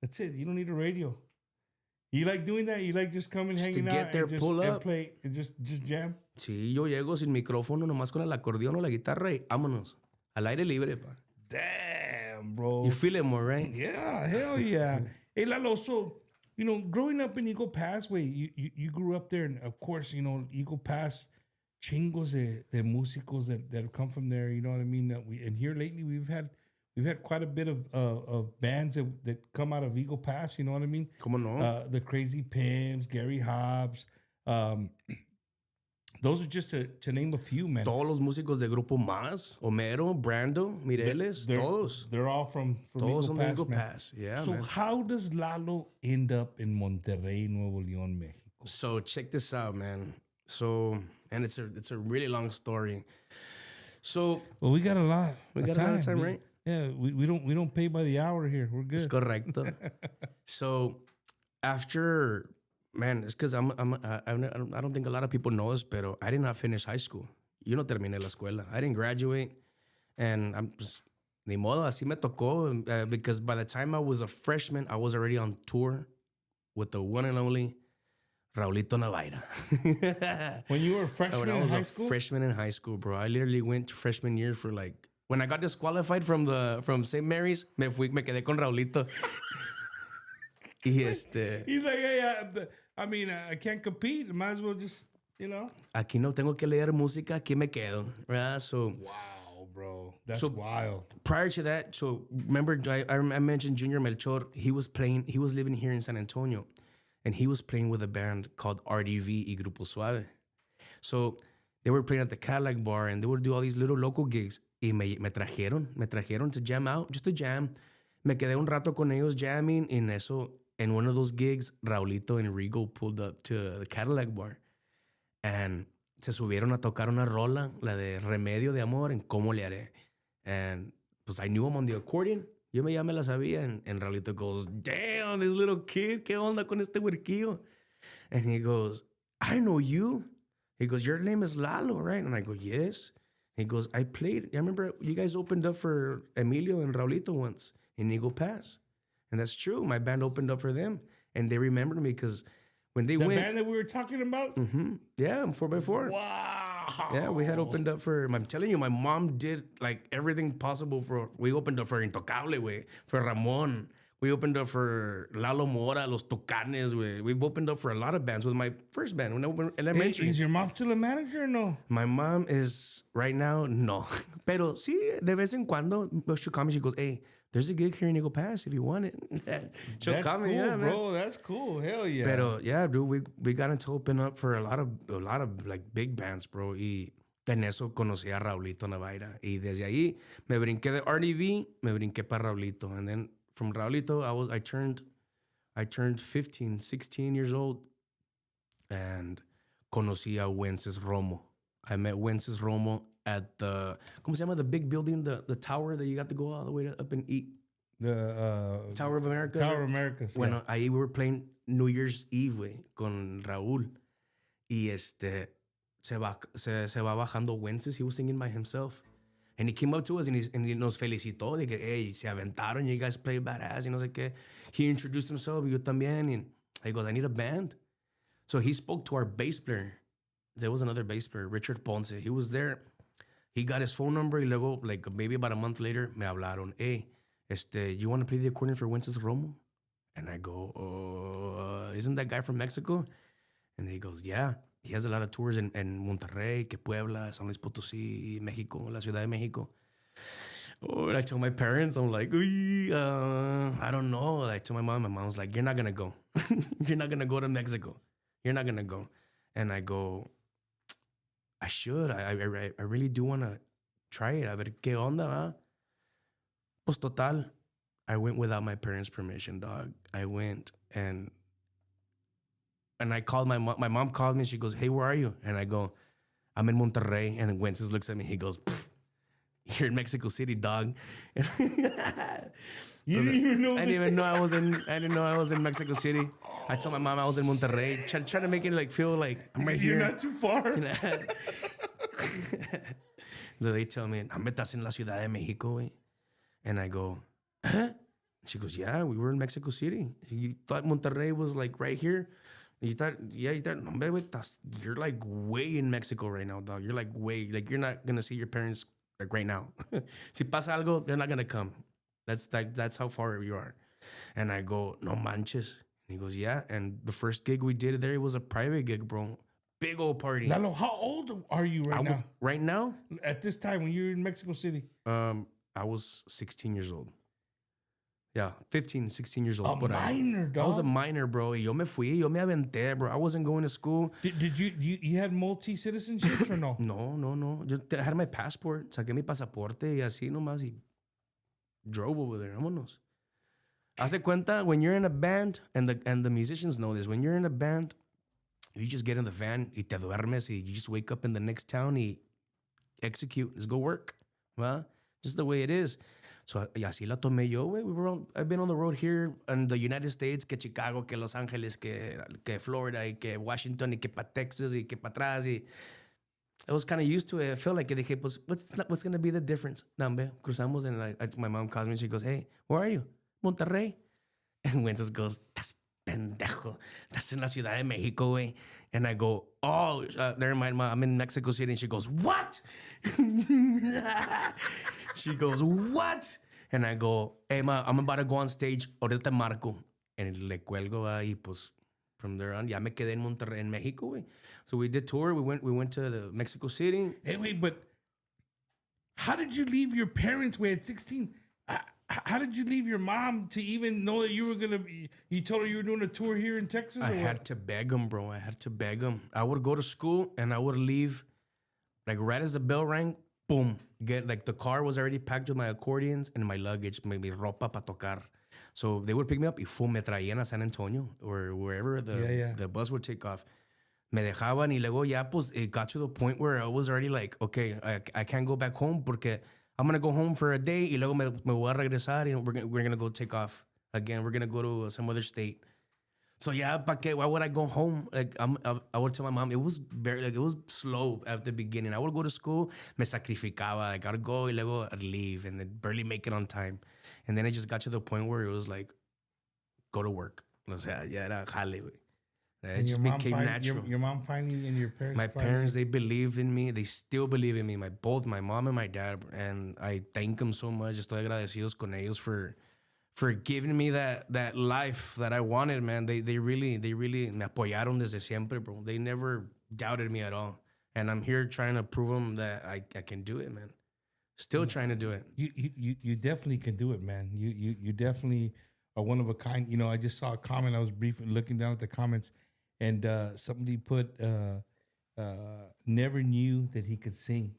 That's it. You don't need a radio. You like doing that? You like just coming, Just to hanging get out, there, and just pull and up. play, and just jam? Sí, yo llego sin micrófono, nomás con el acordeón o la guitarra y vámonos. Al aire libre, pa. Damn, bro. You feel it more, right? Yeah, hell yeah. Hey, Lalo, so, growing up in Eagle Pass, you grew up there, and of course, Eagle Pass, chingos de músicos that have come from there, you know what I mean? And here lately, we've had quite a bit of bands that come out of Eagle Pass, you know what I mean? ¿Cómo no? The Crazy Pimps, Gary Hobbs, those are just to name a few, man. Todos los músicos de Grupo Más, Homero, Brando, Mireles, todos. They're all from Todos Eagle son Pass, de Eagle man. Pass. Yeah, So man. how does Lalo end up in Monterrey, Nuevo León, Mexico? So check this out, man. So, and it's a really long story. So, Well, we got a lot. We got a lot of time, right? Yeah, we don't pay by the hour here. We're es good. correcto. So, after, man, it's because I don't think a lot of people know this, pero I did not finish high school. Yo no terminé la escuela. I didn't graduate, and I'm just, ni modo, así me tocó, because by the time I was a freshman, I was already on tour with the one and only Raulito Navaira. When you were a freshman When I in was high a school? freshman in high school, bro. I literally went to freshman year for like, when I got disqualified from St. Mary's, me quedé con Raulito. Y He's like, hey, I can't compete. Might as well just, aquí no tengo que leer música, aquí me quedo, right? So Wow, bro. That's So- wild. prior to that, so remember I mentioned Junior Melchor. He was living here in San Antonio, and he was playing with a band called RDV y Grupo Suave. So they were playing at the Cadillac Bar, and they would do all these little local gigs. Y me trajeron to jam out, just to jam. Me quedé un rato con ellos jamming, y in one of those gigs, Raulito and Rigo pulled up to the Cadillac Bar, and se subieron a tocar una rola, la de Remedio de Amor, en Cómo le haré. And pues I knew him on the accordion. Yo ya me la sabía, and Raulito goes, damn, this little kid, ¿qué onda con este huerquillo? And he goes, I know you. He goes, your name is Lalo, right? And I go, yes. He goes, I remember you guys opened up for Emilio and Raulito once in Eagle Pass. And that's true. My band opened up for them. And they remembered me because when they The went... band that we were talking about? Yeah, 4x4. Wow. Yeah, we had opened up for... I'm telling you, my mom did like everything possible for... We opened up for Intocable, güey. For Ramon. We opened up for Lalo Mora, Los Tucanes, güey. We've opened up for a lot of bands with my first band when I went elementary. Is your mom still a manager or no? My mom is right now, no. Pero sí, de vez en cuando, she'll call me, she goes, hey, there's a gig here in Eagle Pass if you want it. She'll That's call cool, me, yeah, man. bro. That's cool. Hell yeah. Pero yeah, dude, we got into open up for a lot of like big bands, bro. Y en eso conocí a Raulito Navaira. Y desde ahí me brinqué de RDV, me brinqué para Raulito. And then from Raulito, I turned 15, 16 years old, and conocí a Wences Romo. I met Wences Romo at the, ¿cómo se llama? The big building, the tower that you got to go all the way up and eat. The Tower of America. Tower of America. Bueno, ahí we were playing New Year's Eve, güey, con Raúl. Y se va bajando Wences. He was singing by himself. And he came up to us and he nos felicitó. De que, hey, se aventaron, you guys play badass, y no sé qué. He introduced himself, yo también. And he goes, I need a band. So he spoke to our bass player. There was another bass player, Richard Ponce. He was there. He got his phone number. Y luego, like maybe about a month later, me hablaron. Hey, you want to play the accordion for Wences Romo? And I go, isn't that guy from Mexico? And he goes, yeah. He has a lot of tours in Monterrey, que Puebla, San Luis Potosí, Mexico, la Ciudad de Mexico. Oh, and I tell my parents, I'm like, I don't know. I tell my mom was like, you're not going to go. You're not going to go to Mexico. You're not going to go. And I go, I should. I really do want to try it. A ver qué onda, ¿va? Pues total, I went without my parents' permission, dog. I went and I called my mom. My mom called me. She goes, hey, where are you? And I go, I'm in Monterrey. And then Wences looks at me. He goes, you're in Mexico City, dog. You didn't even know. I didn't even know I was in. I didn't know I was in Mexico City. I told my mom I was in Monterrey, trying to make it like feel like I'm right here. You're not too far. They tell me, estás en la Ciudad de Mexico, güey. And I go, huh? She goes, yeah, we were in Mexico City. You thought Monterrey was like right here? You thought, you're like way in Mexico right now, dog. You're like way, like you're not gonna see your parents like right now. Si pasa algo, they're not gonna come. That's how far you are. And I go, no manches. And he goes, yeah. And the first gig we did there, it was a private gig, bro. Big old party. Lalo, how old are you now? Right now? At this time when you're in Mexico City? I was 16 years old. Yeah, 15, 16 years old. A minor, dog. I was a minor, bro. Yo me aventé, bro. I wasn't going to school. Did you had multi-citizenships or no? No. I had my passport. Saqué mi pasaporte y así nomás y drove over there. Vámonos. Hace cuenta, when you're in a band, and the musicians know this, when you're in a band, you just get in the van y te duermes y you just wake up in the next town y execute. Let's go work. Well, just the way it is. So, y así la tomé yo, güey. I've been on the road here in the United States, que Chicago, que Los Ángeles, que Florida, y que Washington, y que pa Texas, y que pa atrás. Y I was kind of used to it. I felt like, dije, pues, what's going to be the difference? Nambe, cruzamos, and my mom calls me, and she goes, hey, where are you? Monterrey. And Wences goes, estás pendejo. Estás en la Ciudad de Mexico, güey. And I go, oh, never mind, ma, I'm in Mexico City. And she goes, what? She goes, what? And I go, hey, ma, I'm about to go on stage. Ahorita te marco. And le cuelgo ahí, pues, from there on, ya me quedé en Monterrey, en Mexico, güey. So we did tour. We went to the Mexico City. Hey, wait, but how did you leave your parents, way at 16? How did you leave your mom to even know that you were going to be, you told her you were doing a tour here in Texas? I had to beg them, bro. I had to beg them. I would go to school and I would leave, like right as the bell rang, boom. Like the car was already packed with my accordions and my luggage, mi ropa para tocar. So they would pick me up y me traían a San Antonio or wherever the bus would take off. Me dejaban y luego ya pues it got to the point where I was already like, okay, I can't go back home porque I'm going to go home for a day y luego me voy a regresar y we're going to go take off again. We're going to go to some other state. So yeah, why would I go home? Like I would tell my mom, it was it was slow at the beginning. I would go to school, me sacrificaba, like I'd go y luego I'd leave and then barely make it on time. And then it just got to the point where it was like, go to work. O sea, ya era jale, güey. It just became natural. Your mom finally and your parents. My parents, they believed in me. They still believe in me. Both my mom and my dad. And I thank them so much. Estoy agradecidos con ellos for giving me that life that I wanted, man. They really me apoyaron desde siempre, bro. They never doubted me at all. And I'm here trying to prove them that I can do it, man. Still trying to do it. You definitely can do it, man. You definitely are one of a kind. You know, I just saw a comment. I was briefly looking down at the comments. And somebody put, never knew that he could sing.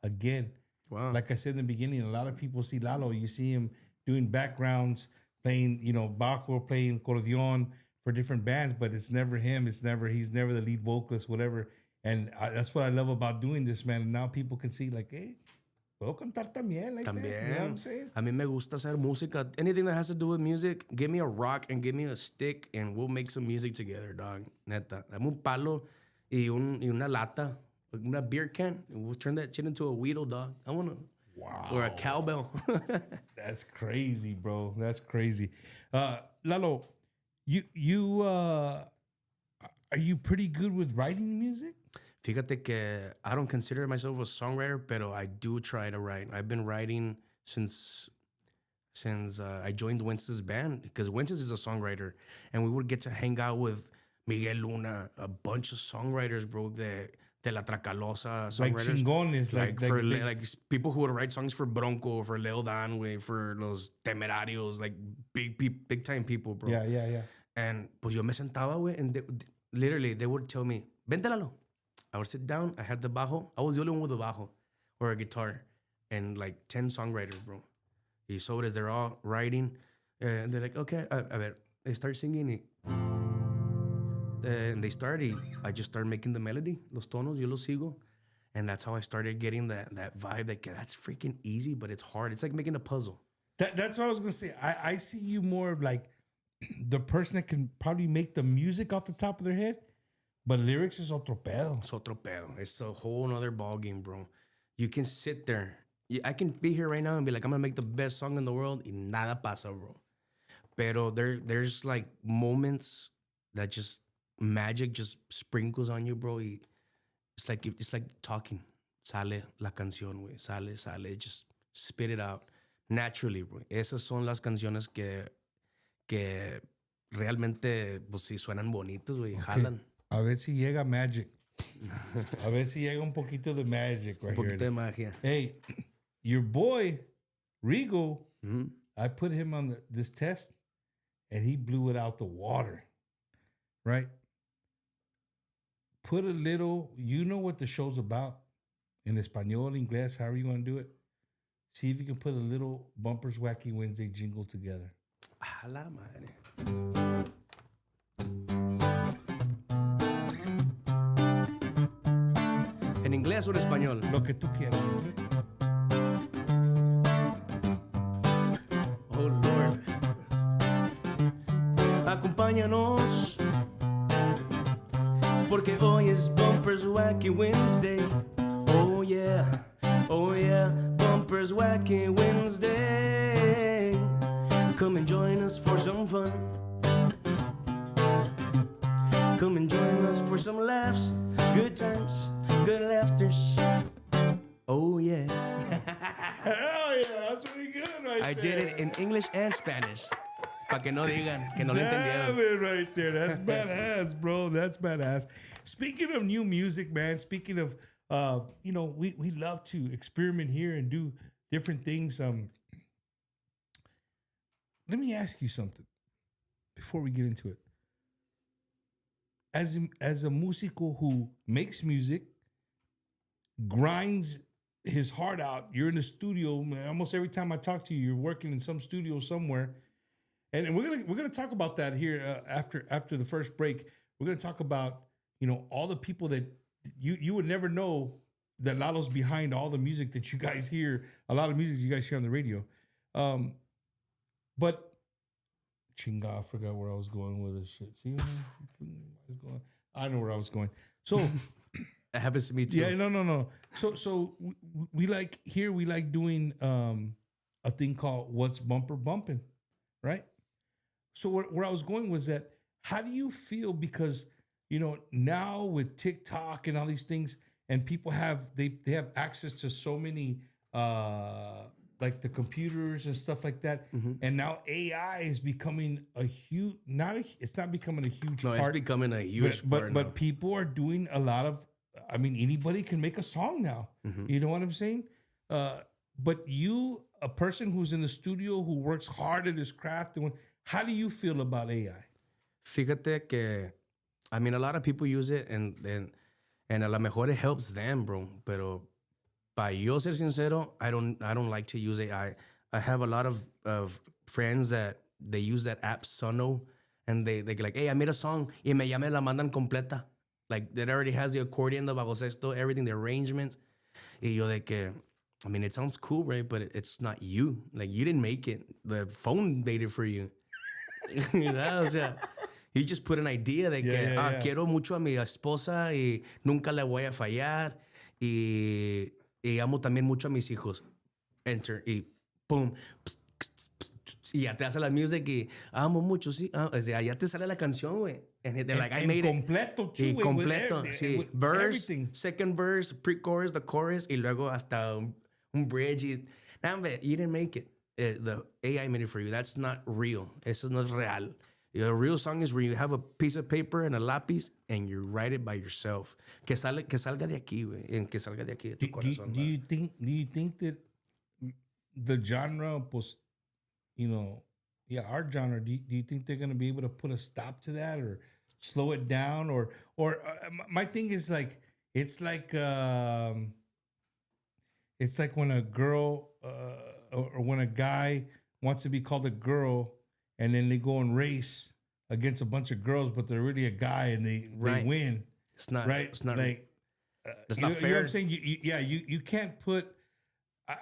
Again, wow. Like I said in the beginning, a lot of people see Lalo. You see him doing backgrounds, playing, bajo, playing cordion for different bands, but it's never him. He's never the lead vocalist, whatever. And that's what I love about doing this, man. And now people can see, like, hey, puedo cantar también. Like También. That. You know what I'm saying? A mí me gusta hacer música. Anything that has to do with music, give me a rock and give me a stick and we'll make some music together, dog. Neta. Dame un palo y una lata. Una beer can, and we'll turn that shit into a Weedle, dog. I want to. Wow. Or a cowbell. That's crazy, bro. That's crazy. Lalo, you are you pretty good with writing music? Fíjate que I don't consider myself a songwriter, pero I do try to write. I've been writing since I joined Winston's band, because Winston is a songwriter, and we would get to hang out with Miguel Luna, a bunch of songwriters, bro, de La Tracalosa Like songwriters. chingones, like people who would write songs for Bronco, for Leo Dan, way, for Los Temerarios, like big time people, bro. Yeah. And pues yo me sentaba, güey, and literally they would tell me, vente, Lalo. I would sit down. I had the bajo. I was the only one with a bajo or a guitar, and like 10 songwriters, bro. Y sobres, they're all writing, and they're like, okay, a ver, they start singing, and they started. I just started making the melody, los tonos, yo los sigo, and that's how I started getting that vibe. Like, that's freaking easy, but it's hard. It's like making a puzzle. That's what I was gonna say. I see you more of like the person that can probably make the music off the top of their head, but lyrics is otro pedo. It's otro pedo. It's a whole nother ball game, bro. You can sit there. I can be here right now and be like, I'm gonna make the best song in the world, y nada pasa, bro. Pero there's like moments that just magic just sprinkles on you, bro. It's like talking. Sale la canción, güey. Sale. Just spit it out naturally, bro. Esas son las canciones que realmente, pues sí, suenan bonitas, güey. Okay. Jalan. A ver si llega magic. A ver si llega un poquito de magic right Un poquito here. de magia. Hey, your boy, Rigo, Mm-hmm. I put him on this test, and he blew it out the water, right? Put a little, you know what the show's about, in Espanol, Inglés, however you want to do it. See if you can put a little Bumpers Wacky Wednesday jingle together. A la madre. ¿En inglés o en español? Lo que tú quieras. Oh Lord. Acompáñanos, porque hoy es Bumpers Wacky Wednesday. Oh yeah, Bumpers Wacky Wednesday. Come and join us for some fun. Come and join us for some laughs, good times, good laughters. Oh yeah. Hell yeah, that's pretty good right I there. did it in English and Spanish. Pa' que no digan que no lo Damn entendieron. it right there. That's badass, bro. That's badass. Speaking of new music, man, speaking of, we love to experiment here and do different things. Let me ask you something before we get into it. As a músico who makes music, grinds his heart out, you're in the studio, man, almost every time I talk to you, you're working in some studio somewhere. And we're gonna talk about that here after the first break. We're gonna talk about all the people that you would never know that Lalo's behind all the music that you guys hear, a lot of music you guys hear on the radio. But chinga, I forgot where I was going with this shit. See, I know where I was going. So It happens to me too. yeah, no. So we like doing a thing called What's Bumper Bumping, right? So where I was going was that, how do you feel? Because, now with TikTok and all these things, and people they have access to so many, like the computers and stuff like that. Mm-hmm. And now AI is becoming a huge, it's not becoming a huge No, part. it's becoming a huge part But now. people are doing a lot of, anybody can make a song now. Mm-hmm. You know what I'm saying? But you, a person who's in the studio, who works hard at his craft, how do you feel about AI? Fíjate que, a lot of people use it and a lo mejor it helps them, bro. Pero para yo ser sincero, I don't like to use AI. I have a lot of friends that they use that app Sono, and they like, hey, I made a song, y me la mandan completa. Like, that already has the accordion, the bajo sexto, everything, the arrangements. Y yo de que, it sounds cool, right? But it's not you. Like, you didn't make it. The phone made it for you. ¿Verdad? O sea, He just put an idea de que yeah. quiero mucho a mi esposa y nunca le voy a fallar y amo también mucho a mis hijos. Enter y boom. Y ya te hace la music y amo mucho, sí. O sea, ya te sale la canción, güey. And they're like, I made it. Completo, too, Y güey, completo, with sí. with Verse, everything. second verse, pre-chorus, the chorus, y luego hasta un bridge. Y, nah, hombre, you didn't make it. The AI made it for you. That's not real. Eso no es real. A real song is where you have a piece of paper and a lápiz and you write it by yourself. Que salga de aquí, güey. Que salga de aquí de tu corazón. Do you think that the genre, pues, our genre, do you think they're going to be able to put a stop to that or slow it down? Or my thing is like, it's like when a girl or when a guy wants to be called a girl and then they go and race against a bunch of girls, but they're really a guy and they win. It's not right. It's not like it's not fair. You know what I'm saying? You can't put.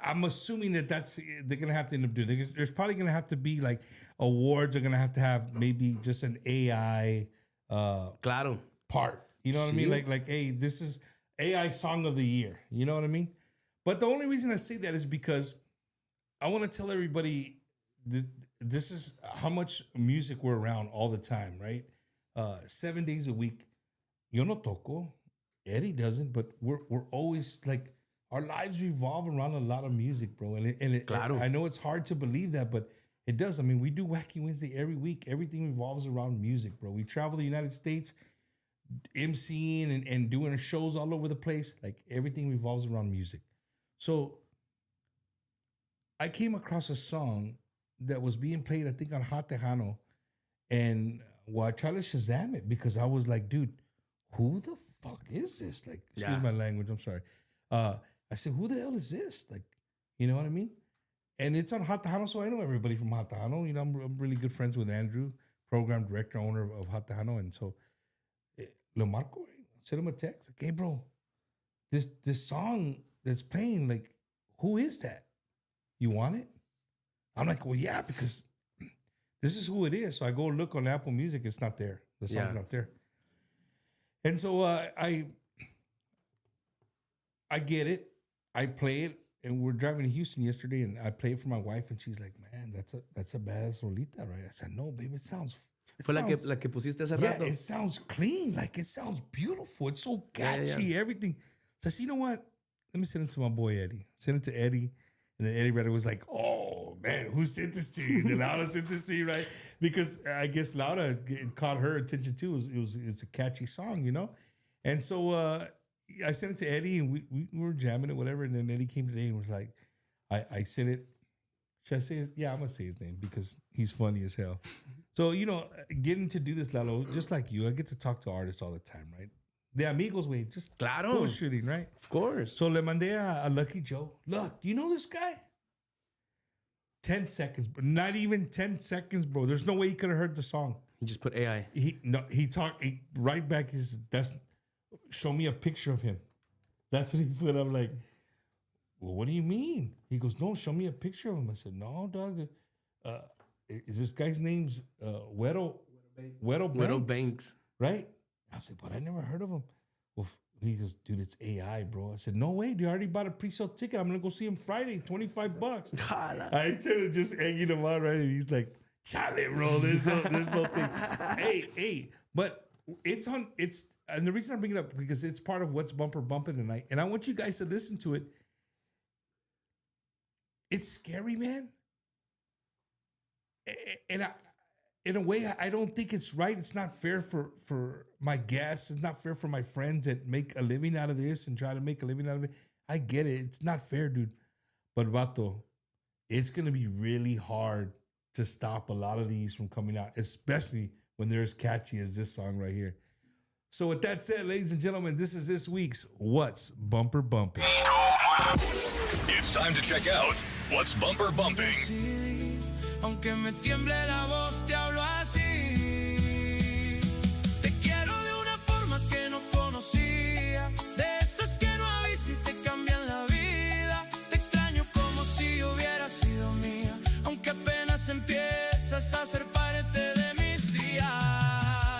I'm assuming they're gonna have to end up doing. There's probably gonna have to be like awards are gonna have to have maybe just an AI Claro. part. You know what I mean? Like, hey, this is AI Song of the Year. You know what I mean? But the only reason I say that is because I want to tell everybody this is how much music we're around all the time, right? 7 days a week. Yo no toco. Eddie doesn't, but we're always like our lives revolve around a lot of music, bro. And Claro. I know it's hard to believe that, but it does. I mean, we do Wacky Wednesday every week. Everything revolves around music, bro. We travel the United States, MCing and doing shows all over the place. Like everything revolves around music. So I came across a song that was being played, I think, on Hot Tejano. And I tried to Shazam it because I was like, dude, who the fuck is this? Like, excuse my language, I'm sorry. I said, who the hell is this? Like, you know what I mean? And it's on Hot Tejano, so I know everybody from Hot Tejano. You know, I'm really good friends with Andrew, program director, owner of Hot Tejano. And so, lo marco, send him a text. Like, hey, bro, this song that's playing, like, who is that? You want it? I'm like, well, yeah, because this is who it is. So I go look on Apple Music. It's not there. The song's not there. And so I get it. I play it. And we're driving to Houston yesterday, and I played it for my wife, and she's like, man, that's a badass rolita, right? I said, no, baby, it sounds... Fue la que pusiste hace yeah, rato. it sounds clean. Like, it sounds beautiful. It's so catchy, everything. So I said, you know what? Let me send it to my boy, Eddie. Send it to Eddie. And then Eddie read it, was like, oh, man, who sent this to you? Then Laura sent this to you, right? Because I guess Laura caught her attention, too. It's a catchy song, you know? And so I sent it to Eddie, and we were jamming it, whatever. And then Eddie came today and was like, I sent it. Should I say his? Yeah, I'm going to say his name because he's funny as hell. So, you know, getting to do this, Lalo, just like you, I get to talk to artists all the time, right? The amigos way, just Claro. bullshitting, right? Of course. So le mandé a Lucky Joe. Look, do you know this guy? 10 seconds, but not even 10 seconds, bro. There's no way he could have heard the song. He just put AI. He talked right back. Show me a picture of him. That's what he put. I'm like, well, what do you mean? He goes, no, show me a picture of him. I said, no, dog. Is this guy's name's Weddle Banks. right? I said, but I never heard of him. Well, he goes, dude, it's AI, bro. I said, no way. Dude, I already bought a pre-sale ticket. I'm gonna go see him Friday, $25. I started just egging him on, right? And he's like, chale, bro. There's no thing. Hey, but it's and the reason I bring it up because it's part of what's bumper bumping tonight, and I want you guys to listen to it. It's scary, man. And in a way, I don't think it's right. It's not fair for my guests. It's not fair for my friends that make a living out of this and try to make a living out of it. I get it. It's not fair, dude. But Vato, it's going to be really hard to stop a lot of these from coming out, especially when they're as catchy as this song right here. So with that said, ladies and gentlemen, this is this week's What's Bumper Bumping. It's time to check out What's Bumper Bumping. Aunque me tiemble la voz, te hablo así. Te quiero de una forma que no conocía, de esas que no avisas y te cambian la vida. Te extraño como si hubiera sido mía, aunque apenas empiezas a ser parte de mis días.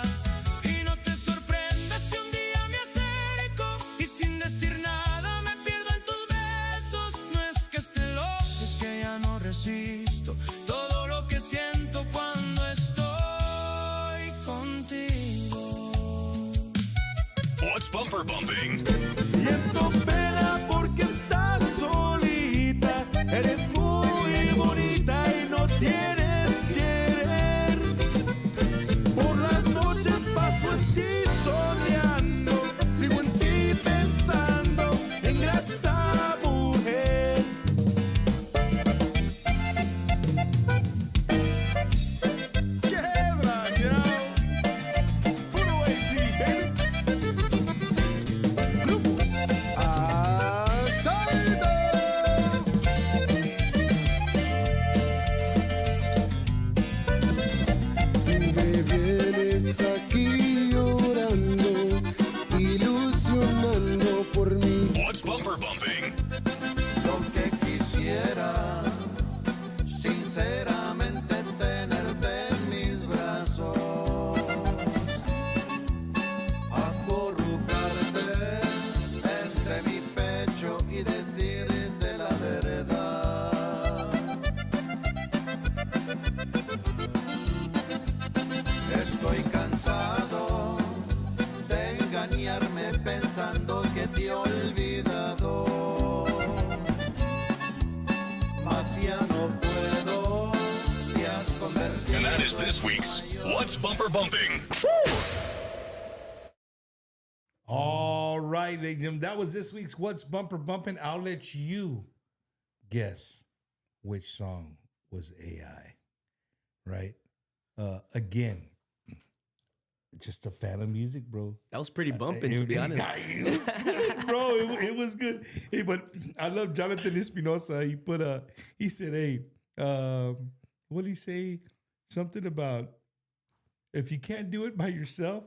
What's bumper bumping? Siento pena porque estás solita. Eres muy bonita y no tienes querer. Por las noches paso en ti soñando. Sigo en ti pensando, ingrata mujer. ¡Qué desgraciado! Puro Wacky, baby. Me vienes aquí llorando, ilusionando por mí. What's bumper bumping? Lo que quisiera, sinceramente, tenerte en mis brazos, acurrucarte entre mi pecho y decirte la verdad. Estoy cansado de engañarme pensando que te he olvidado. Mas ya no puedo, te has convertido. And that is this week's What's Bumper Bumping. All right, ladies and gentlemen, that was this week's What's Bumper Bumping. I'll let you guess which song was AI, right? Again, just a fan of music, bro. That was pretty bumping, to be honest. It was good, bro. It was good. Hey, but I love Jonathan Espinosa. He said, hey, what did he say? Something about if you can't do it by yourself.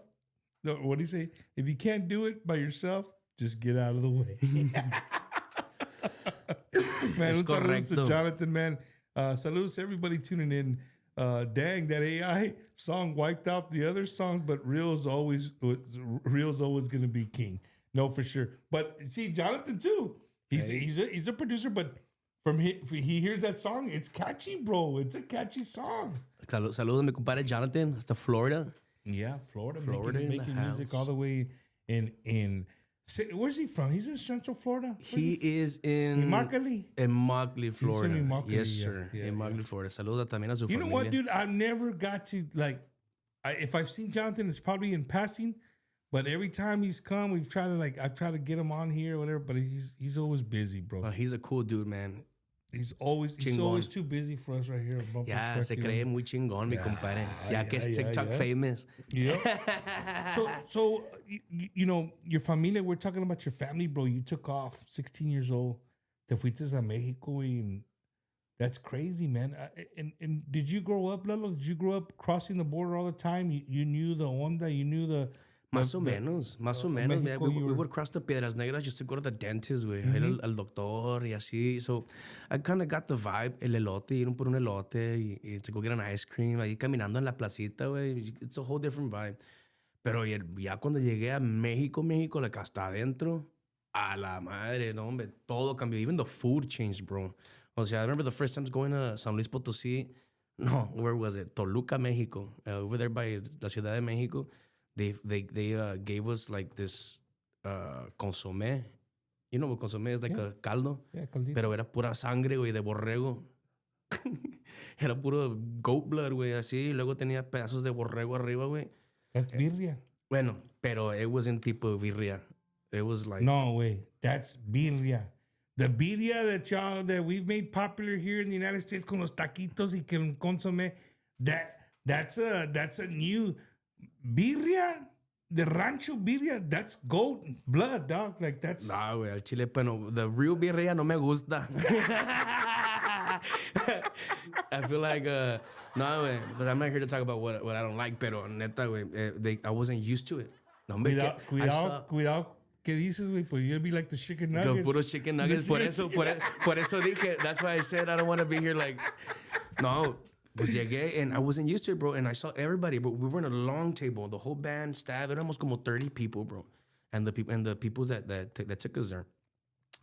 No, what did he say? If you can't do it by yourself, just get out of the way. Man, un saludos to Jonathan, man. Saludos to everybody tuning in. Dang, that AI song wiped out the other song, but Real's always gonna be king. No, for sure. But see, Jonathan too. He's a producer, but from he hears that song, it's catchy, bro. It's a catchy song. Saludos a mi compadre Jonathan, hasta Florida. Yeah, Florida Florida making music all the way in. Where's he from? He's in Central Florida. He is in Immokalee? Immokalee, Florida. in Immokalee, Yes, yeah. sir. Yeah, Immokalee, Florida. Saludos también a su You know familia. what, dude? I've never got to if I've seen Jonathan, it's probably in passing. But every time he's come, I've tried to get him on here or whatever. But he's always busy, bro. He's a cool dude, man. He's always too busy for us right here. At Bumpers Ya, se Wacky. cree muy chingón, mi compadre. Ya que es TikTok famous. Yeah. So you know, your familia, we're talking about your family, bro. You took off 16 years old. Te fuiste a Mexico, and that's crazy, man. And did you grow up, Lalo? Did you grow up crossing the border all the time? You knew the onda, you knew the... Más o menos. Yeah, we would cross the Piedras Negras just to go to the dentist, güey. Al doctor y así. So I kind of got the vibe. El elote, ir por un elote y to go get an ice cream. Ahí caminando en la placita, güey. It's a whole different vibe. Pero ya cuando llegué a México, like hasta adentro, a la madre, no, hombre, todo cambió. Even the food changed, bro. O sea, I remember the first time going to San Luis Potosí. No, where was it? Toluca, Mexico. Over there by la Ciudad de Mexico. They gave us like this consomé. You know what consomé is? Like a caldo. Yeah, caldito. Pero era pura sangre, güey, de borrego. Era puro goat blood, güey, así. Y luego tenía pedazos de borrego arriba, güey. That's birria. Bueno, pero it wasn't tipo birria. It was like... No, way. That's birria. The birria that we've made popular here in the United States con los taquitos y con consomé, that's a new... Birria, the rancho birria, that's goat blood, dog. Like that's... Nah, güey, al chile, bueno, the real birria no me gusta. I feel like, no, güey, but I'm not here to talk about what I don't like, pero neta, güey, I wasn't used to it. No, hombre, Cuidado, ¿qué dices, güey? Pues you'll be like the chicken nuggets. The puro chicken nuggets, por eso dije, that's why I said I don't want to be here like, no. Pues llegué and I wasn't used to it, bro. And I saw everybody, bro. We were in a long table. The whole band, staff, éramos como 30 people, bro. And the people that took us there.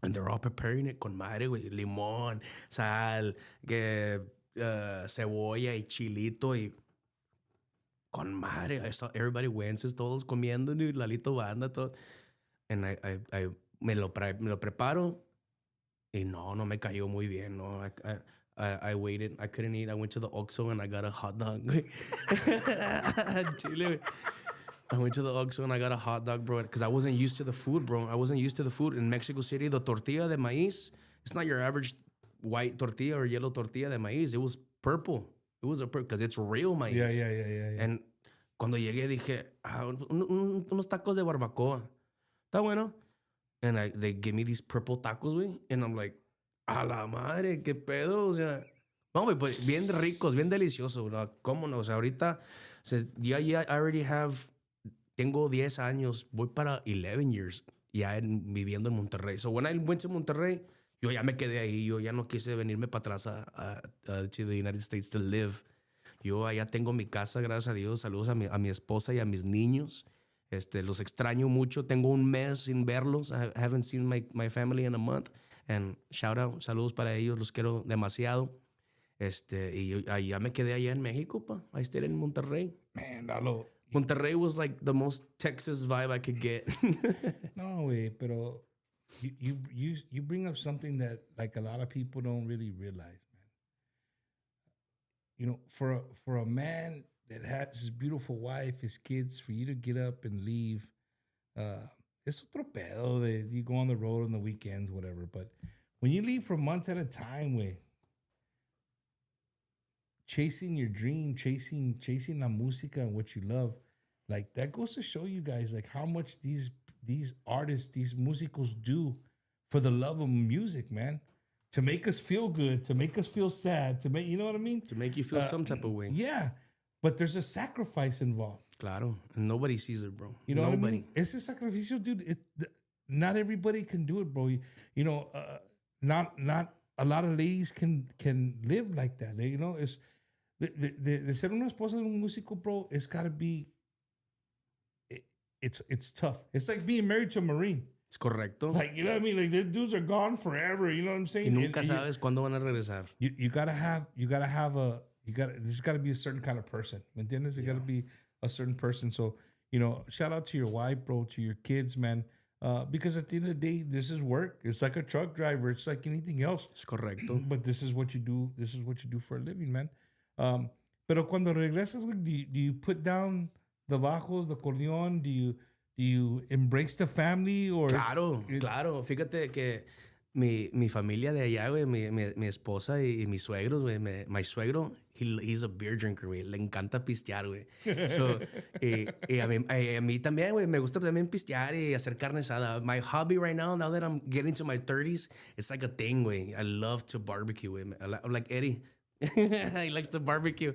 And they're all preparing it con madre, güey. Limón, sal, cebolla y chilito y con madre. I saw everybody Wences, todos comiendo, dude, Lalito Banda, todo. And me lo preparo y no me cayó muy bien, no. I waited. I couldn't eat. I went to the Oxxo and I got a hot dog. Chile. I went to the Oxxo and I got a hot dog, bro, because I wasn't used to the food, bro. I wasn't used to the food. In Mexico City, the tortilla de maíz, it's not your average white tortilla or yellow tortilla de maíz. It was purple. It was a purple, because it's real maíz. Yeah. And cuando llegué dije, unos tacos de barbacoa. Está bueno. And they give me these purple tacos, güey. And I'm like, a la madre, qué pedo. O sea, no, güey, pues bien ricos, bien deliciosos, ¿no? ¿Cómo no? O sea, ahorita, I already have, tengo 10 años, voy para 11 years ya viviendo en Monterrey. So when I went to Monterrey, yo ya me quedé ahí. Yo ya no quise venirme para atrás to the United States to live. Yo allá tengo mi casa, gracias a Dios. Saludos a mi esposa y a mis niños. Los extraño mucho. Tengo un mes sin verlos. I haven't seen my family in a month. And shout out, saludos para ellos. Los quiero demasiado. Y yo allá me quedé allá en México, pa. I stayed in Monterrey. Man, Lalo. Monterrey was like the most Texas vibe I could get. No, way, pero you bring up something that like a lot of people don't really realize, man. You know, for a man that has his beautiful wife, his kids, for you to get up and leave, es otro pedo that you go on the road on the weekends, whatever. But when you leave for months at a time, way, chasing your dream, chasing la música and what you love, like that goes to show you guys like how much these artists, these musicals do for the love of music, man. To make us feel good, to make us feel sad, to make, you know what I mean? To make you feel some type of way. Yeah, but there's a sacrifice involved. Claro, and nobody sees it, bro. You know nobody. what I mean? Ese sacrificio, dude. Not everybody can do it, bro. You know, not a lot of ladies can live like that. You know, it's de ser una esposa de un músico, bro. It's gotta be. It's tough. It's like being married to a Marine. Es correcto. Like, you know what I mean? Like, the dudes are gone forever. You know what I'm saying? Y nunca sabes cuándo van a regresar. There's gotta be a certain kind of person. ¿Me entiendes? There gotta be a certain person. So, you know, shout out to your wife, bro, to your kids, man. Because at the end of the day, this is work. It's like a truck driver. It's like anything else. Es correcto. But this is what you do. This is what you do for a living, man. Pero cuando regresas, do you put down the bajos, the acordeón? Do you embrace the family? Or claro. Fíjate que mi familia de allá, güey, mi esposa y mis suegros, güey, my suegro, he's a beer drinker, güey. Le encanta pistear, güey. So, a mí también, güey, me gusta también pistear y hacer carne asada. My hobby right now that I'm getting to my 30s, it's like a thing, güey. I love to barbecue, güey. I'm like Eddie. He likes to barbecue.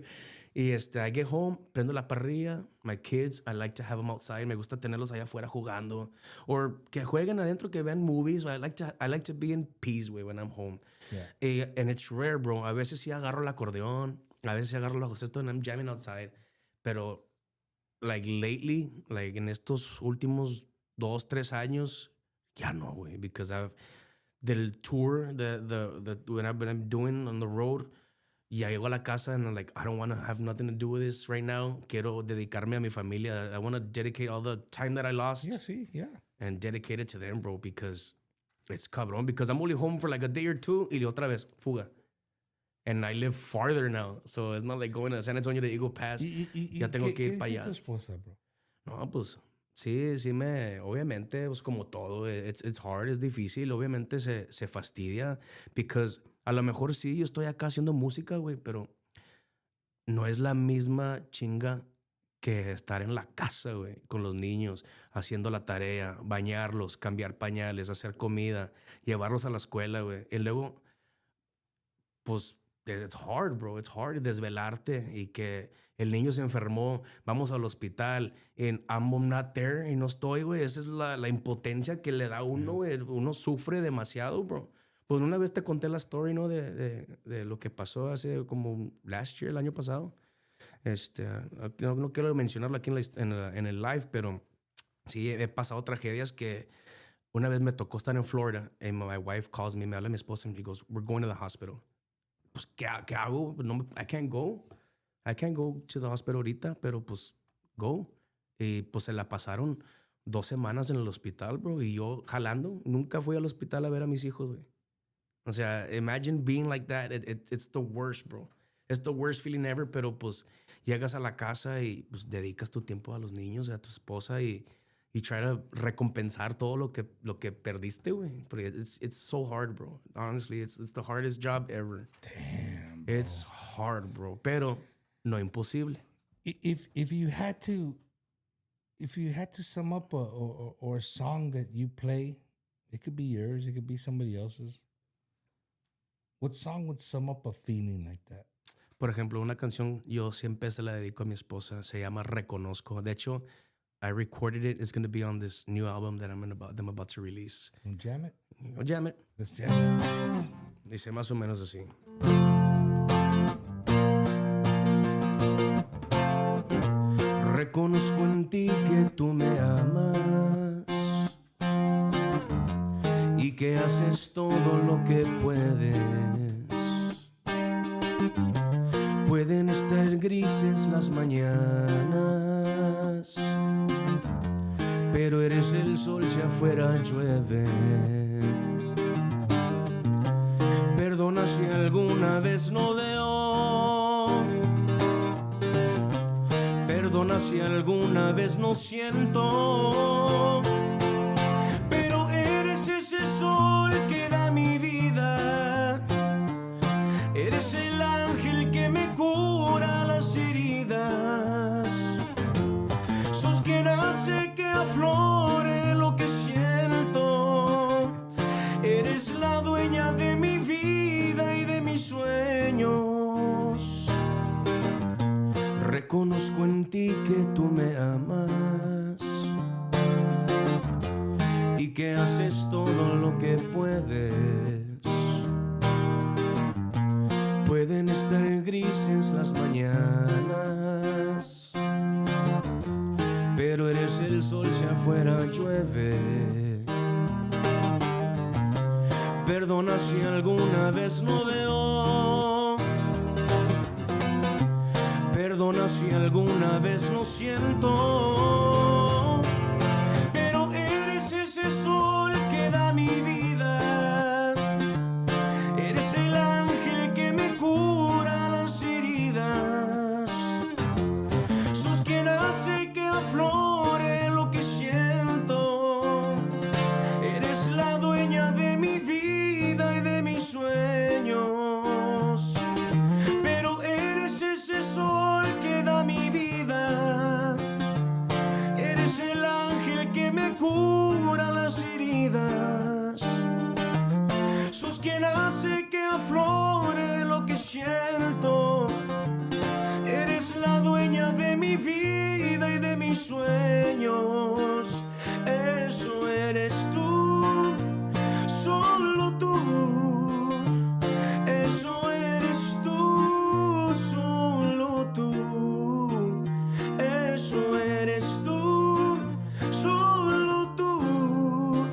Y I get home, prendo la parrilla. My kids, I like to have them outside. Me gusta tenerlos allá afuera jugando. Or que jueguen adentro, que vean movies. I like to be in peace, güey, when I'm home. Yeah. And it's rare, bro. A veces sí agarro el acordeón. A veces sí agarro la José and I'm jamming outside. Pero, like, lately, like, en estos últimos 2-3 años, ya no, güey. Because del tour, when I'm doing on the road, ya llego a la casa and I'm like, I don't want to have nothing to do with this right now. Quiero dedicarme a mi familia. I want to dedicate all the time that I lost. Yeah. And dedicate it to them, bro, because it's cabrón. Because I'm only home for like a day or two y otra vez, fuga. And I live farther now. So it's not like going to San Antonio to Eagle Pass. Ya tengo que ir para allá. ¿Qué es tu esposa, bro? No, pues, sí, obviamente, pues como todo, it's hard, es difícil. Obviamente se fastidia because a lo mejor sí, yo estoy acá haciendo música, güey, pero no es la misma chinga que estar en la casa, güey, con los niños, haciendo la tarea, bañarlos, cambiar pañales, hacer comida, llevarlos a la escuela, güey. Y luego, pues, it's hard, bro. It's hard desvelarte y que el niño se enfermó, vamos al hospital, and I'm not there y no estoy, güey. Esa es la impotencia que le da a uno, güey. Uno sufre demasiado, bro. Pues una vez te conté la story, ¿no? De lo que pasó hace como last year, el año pasado. No quiero mencionarlo aquí en el live, pero sí he pasado tragedias que una vez me tocó estar en Florida and my wife calls me habla mi esposa and she goes, we're going to the hospital. Pues, ¿qué hago? No, I can't go. I can't go to the hospital ahorita, pero pues go. Y pues se la pasaron 2 semanas en el hospital, bro. Y yo jalando. Nunca fui al hospital a ver a mis hijos, güey. O sea, imagine being like that. It's the worst, bro. It's the worst feeling ever, pero pues llegas a la casa y pues dedicas tu tiempo a los niños, a tu esposa y try to recompensar todo lo que perdiste, güey. Porque it's so hard, bro. Honestly, it's the hardest job ever. Damn, bro. It's hard, bro. Pero no imposible. If you had to sum up a song that you play, it could be yours, it could be somebody else's. What song would sum up a feeling like that? Por ejemplo, una canción yo siempre se la dedico a mi esposa. Se llama Reconozco. De hecho, I recorded it. It's going to be on this new album that I'm about to release. Wanna jam it? I'll jam it. Let's jam it. Dice más o menos así. Reconozco en ti que tú me amas y que haces todo lo que puedes. Pueden estar grises las mañanas, pero eres el sol si afuera llueve. Perdona si alguna vez no veo, perdona si alguna vez no siento, pero eres ese sol que da mi vida, eres el ángel que me cura las heridas, sos quien hace que aflore lo que siento, eres la dueña de mi vida y de mis sueños. Reconozco en ti que tú me amas y que haces todo lo que puedes. Pueden estar grises las mañanas, pero eres el sol si afuera llueve. Perdona si alguna vez no veo, perdona si alguna vez no siento, pero eres ese sol que da mi vida, eres el ángel que me cura las heridas, sos quien hace que aflore lo que siento, eres la dueña de mi vida y de mis sueños, pero eres ese sol que da mi vida, eres el ángel que me cura las heridas, sos quien hace que aflore lo que siento, eres la dueña de mi vida y de mis sueños, eso eres tú, solo tú, eso eres tú, solo tú, eso eres tú, solo tú,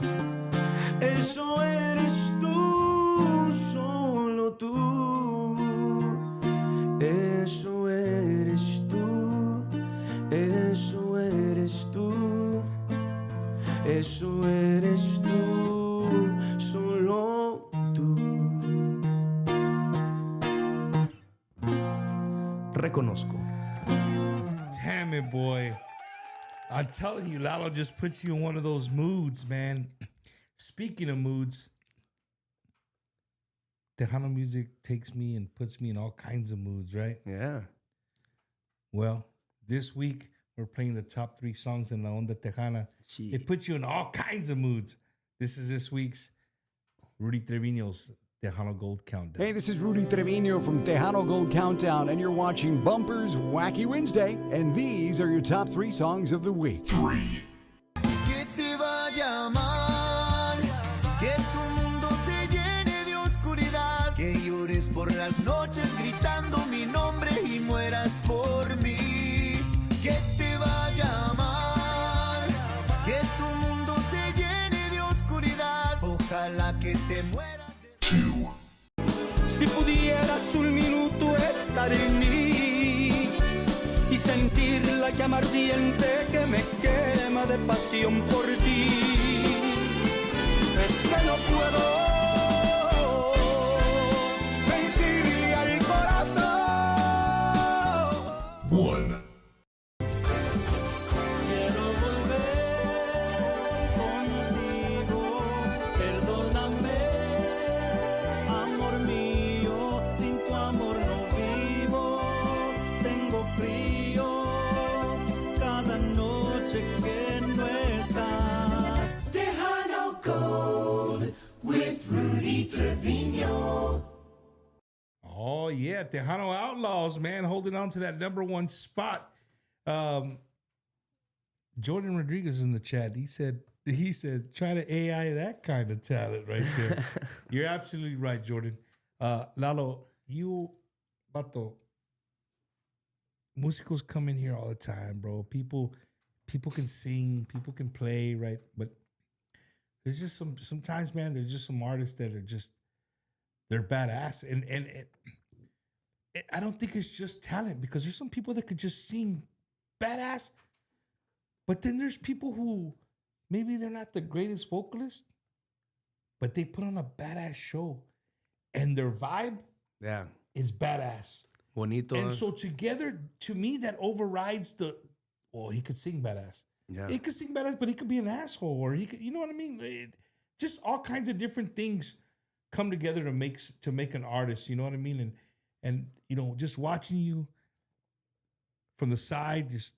eso eres tú, solo tú, eso eres tú, eso eres tú, eso eres tú, solo tú. Reconozco. Damn it, boy. I'm telling you, Lalo just puts you in one of those moods, man. Speaking of moods, Tejano music takes me and puts me in all kinds of moods, right? Yeah. Well, this week we're playing the top 3 songs in La Onda Tejana. Gee. It puts you in all kinds of moods. This is this week's Rudy Trevino's Tejano Gold Countdown. Hey, this is Rudy Trevino from Tejano Gold Countdown, and you're watching Bumpers Wacky Wednesday, and these are your top 3 songs of the week. Que te vaya mal, que tu mundo se llene de oscuridad, que llores por las noches gritando mi nombre y mueras por mí. Que te vaya mal, que tu mundo se llene de oscuridad, ojalá que te mueras. Si pudieras un minuto estar en mí, llama ardiente que me quema de pasión por ti. Es que no puedo mentirle al corazón. One. Quiero volver contigo, perdóname, amor mío, sin tu amor no vivo, tengo frío cada noche que no estás. Tejano Gold with Rudy Trevino. Oh, yeah. Tejano Outlaws, man, holding on to that number one spot. Jordan Rodriguez in the chat. He said, try to AI that kind of talent right there. You're absolutely right, Jordan. Lalo, Bato, músicos come in here all the time, bro. People can sing, people can play, right? But there's just sometimes, man, there's just some artists that are just, they're badass. And I don't think it's just talent, because there's some people that could just sing badass. But then there's people who maybe they're not the greatest vocalist, but they put on a badass show and their vibe is badass. Bonito. And so together, to me, that overrides he could sing badass. Yeah. He could sing badass, but he could be an asshole, or he could, you know what I mean? Just all kinds of different things come together to make an artist, you know what I mean? And you know, just watching you from the side, just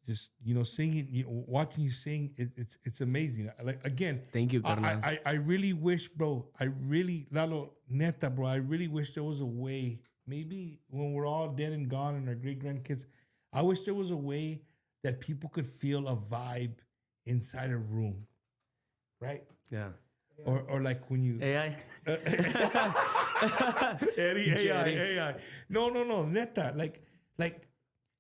singing, watching you sing, it's amazing. Like, again, thank you, Carmen. I really wish, bro. Lalo, neta, bro. I really wish there was a way. Maybe when we're all dead and gone and our great grandkids, I wish there was a way that people could feel a vibe inside a room, right? Yeah. Or like when you AI. Eddie, AI. No, neta. Like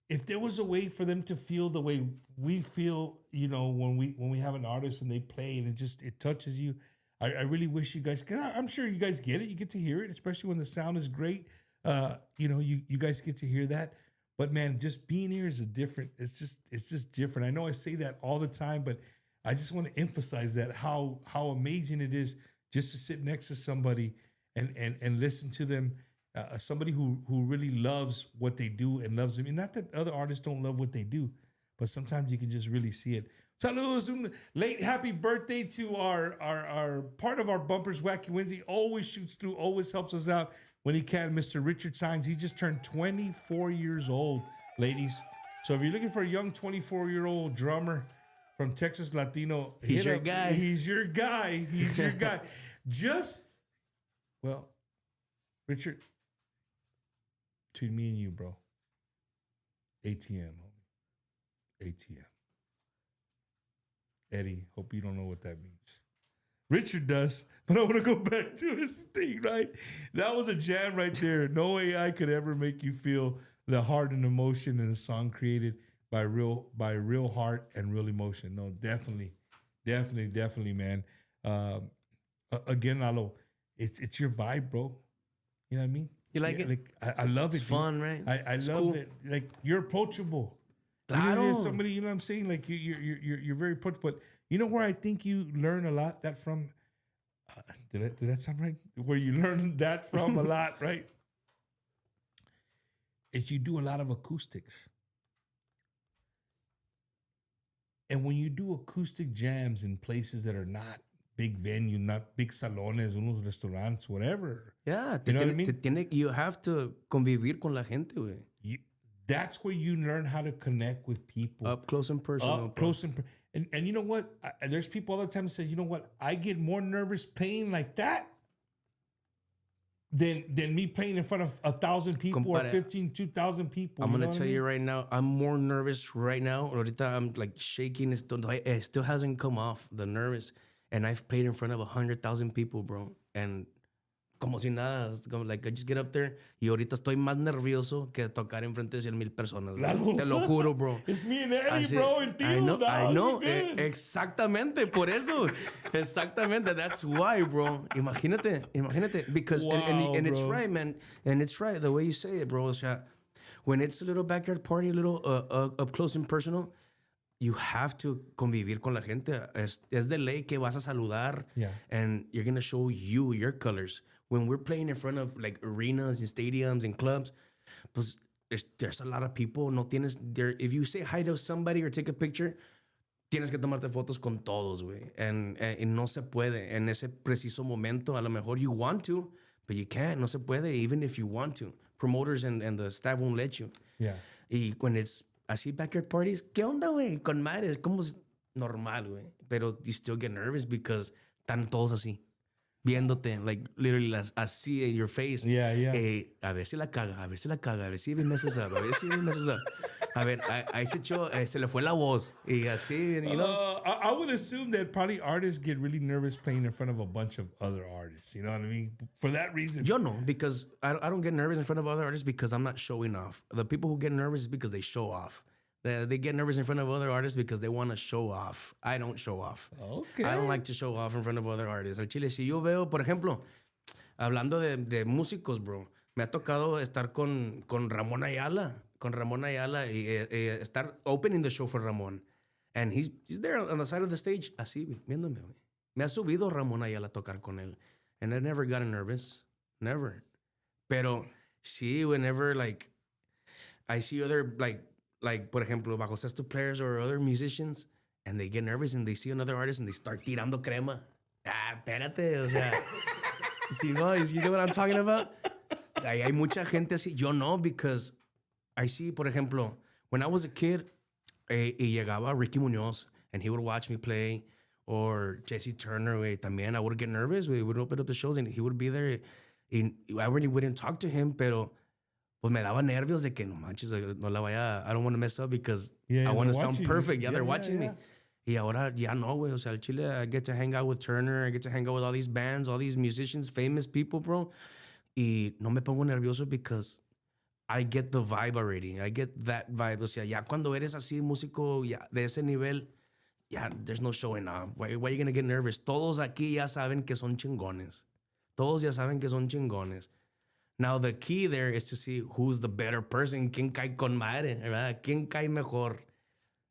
if there was a way for them to feel the way we feel, you know, when we have an artist and they play and it touches you. I really wish you guys, 'cause I'm sure you guys get it. You get to hear it, especially when the sound is great. You know, you guys get to hear that. But man, just being here is it's just different. I know I say that all the time, but I just want to emphasize that how amazing it is just to sit next to somebody and listen to them. Somebody who really loves what they do and loves them. And not that other artists don't love what they do, but sometimes you can just really see it. Saludos, un late happy birthday to our part of our Bumpers Wacky Wednesday. Always shoots through, always helps us out when he can. Mr. Richard Sines, he just turned 24 years old, ladies. So if you're looking for a young 24-year-old drummer from Texas Latino, he's your guy. He's your guy. He's your guy. Richard, between me and you, bro, ATM, homie. ATM. Eddie, hope you don't know what that means. Richard does, but I want to go back to his thing, right? That was a jam right there. No AI could ever make you feel the heart and emotion in a song created by real heart and real emotion. No, definitely, man. Again, Lalo, it's your vibe, bro. You know what I mean? You like it? Like I love it. It's fun, right? I love cool. it. Like you're approachable. Claro. You're somebody, you know what I'm saying? Like you're very approachable. But you know where I think you learn a lot that from? Did that sound right? Where you learn that from a lot, right? Is you do a lot of acoustics. And when you do acoustic jams in places that are not big venue, not big salones, unos restaurants, whatever. Yeah, you know what I mean? You have to convivir con la gente, güey. That's where you learn how to connect with people. Up close and personal. And you know what? There's people all the time that say, you know what? I get more nervous playing like that than me playing in front of 1,000 people or 2,000 people. I'm going to tell you right now, I'm more nervous right now. Ahorita I'm like shaking. It still hasn't come off, the nervous. And I've played in front of 100,000 people, bro. And como si nada, like I just get up there y ahorita estoy más nervioso que tocar en frente de 100,000 personas. Bro. Te lo juro, bro. It's me and Eddie, bro, and Tio. I know. Exactamente, por eso. Exactamente. That's why, bro. Imagínate. Because, and it's right, man. And it's right, the way you say it, bro. O sea, when it's a little backyard party, a little up close and personal, you have to convivir con la gente. Es de ley que vas a saludar. Yeah. And you're going to show your colors. When we're playing in front of like arenas and stadiums and clubs, pues there's a lot of people. No tienes, if you say hi to somebody or take a picture, tienes que tomarte fotos con todos, güey. And no se puede. En ese preciso momento, a lo mejor you want to, but you can't. No se puede, even if you want to. Promoters and the staff won't let you. Yeah. Y when it's así backyard parties, ¿qué onda, güey? Con madre, es como normal, güey. Pero you still get nervous because están todos así. Viéndote, like literally así in your face. Yeah, yeah. A ver si la caga, a ver si la caga, a ver si messes up, a ver si messes up. A ver, ahí se le fue la voz. Y así, you know. I would assume that probably artists get really nervous playing in front of a bunch of other artists. You know what I mean? For that reason. Yo no, because I don't get nervous in front of other artists because I'm not showing off. The people who get nervous is because they show off. They get nervous in front of other artists because they want to show off. I don't show off. Okay. I don't like to show off in front of other artists. Al chile, si yo veo, por ejemplo, hablando de músicos, bro, me ha tocado estar con Ramón Ayala. Con Ramón Ayala y estar opening the show for Ramón. And he's there on the side of the stage, así, viéndome, güey. Me ha subido Ramón Ayala a tocar con él. And I never got nervous. Never. Pero sí, whenever, like, I see other, like, por ejemplo, bajo sexto players or other musicians, and they get nervous and they see another artist and they start tirando crema. Espérate, o sea, you know what I'm talking about? Hay mucha gente así. Yo no, because I see, por ejemplo, when I was a kid, y llegaba Ricky Muñoz, and he would watch me play, or Jesse Turner, güey, también, I would get nervous. We would open up the shows, and he would be there, and I really wouldn't talk to him, pero pues me daba nervios de que no manches, no la vaya, I don't want to mess up because I want to sound perfect. Yeah, they're watching me. Y ahora ya no, güey. O sea, al Chile, I get to hang out with Turner. I get to hang out with all these bands, all these musicians, famous people, bro. Y no me pongo nervioso because I get the vibe already. I get that vibe. O sea, ya cuando eres así, músico ya de ese nivel, ya, there's no showing off. Why are you going to get nervous? Todos aquí ya saben que son chingones. Todos ya saben que son chingones. Now, the key there is to see who's the better person. ¿Quién cae con madre? ¿Verdad? ¿Quién cae mejor?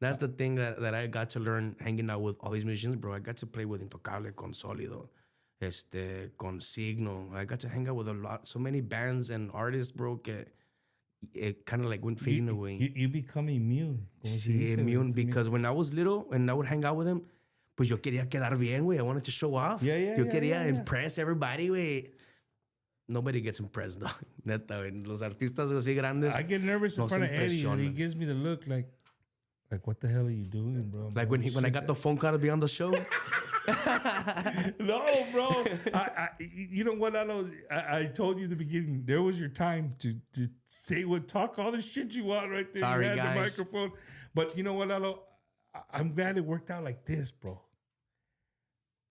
That's the thing that I got to learn hanging out with all these musicians, bro. I got to play with Intocable, con Sólido, con Signo. I got to hang out with so many bands and artists, bro, que it kind of like went fading away. You become immune. Sí, immune, because when I was little and I would hang out with them, pues yo quería quedar bien, güey. I wanted to show off. Yo quería impress everybody, güey. Nobody gets impressed, dog. Neta, güey. Los artistas así grandes. I get nervous in front of Eddie, and he gives me the look like what the hell are you doing, bro? Like when I got the phone call to be on the show. No, bro. You know what, Lalo? I told you at the beginning, there was your time to say talk all the shit you want right there. Sorry, you had guys. the microphone. But you know what, Lalo? I'm glad it worked out like this, bro.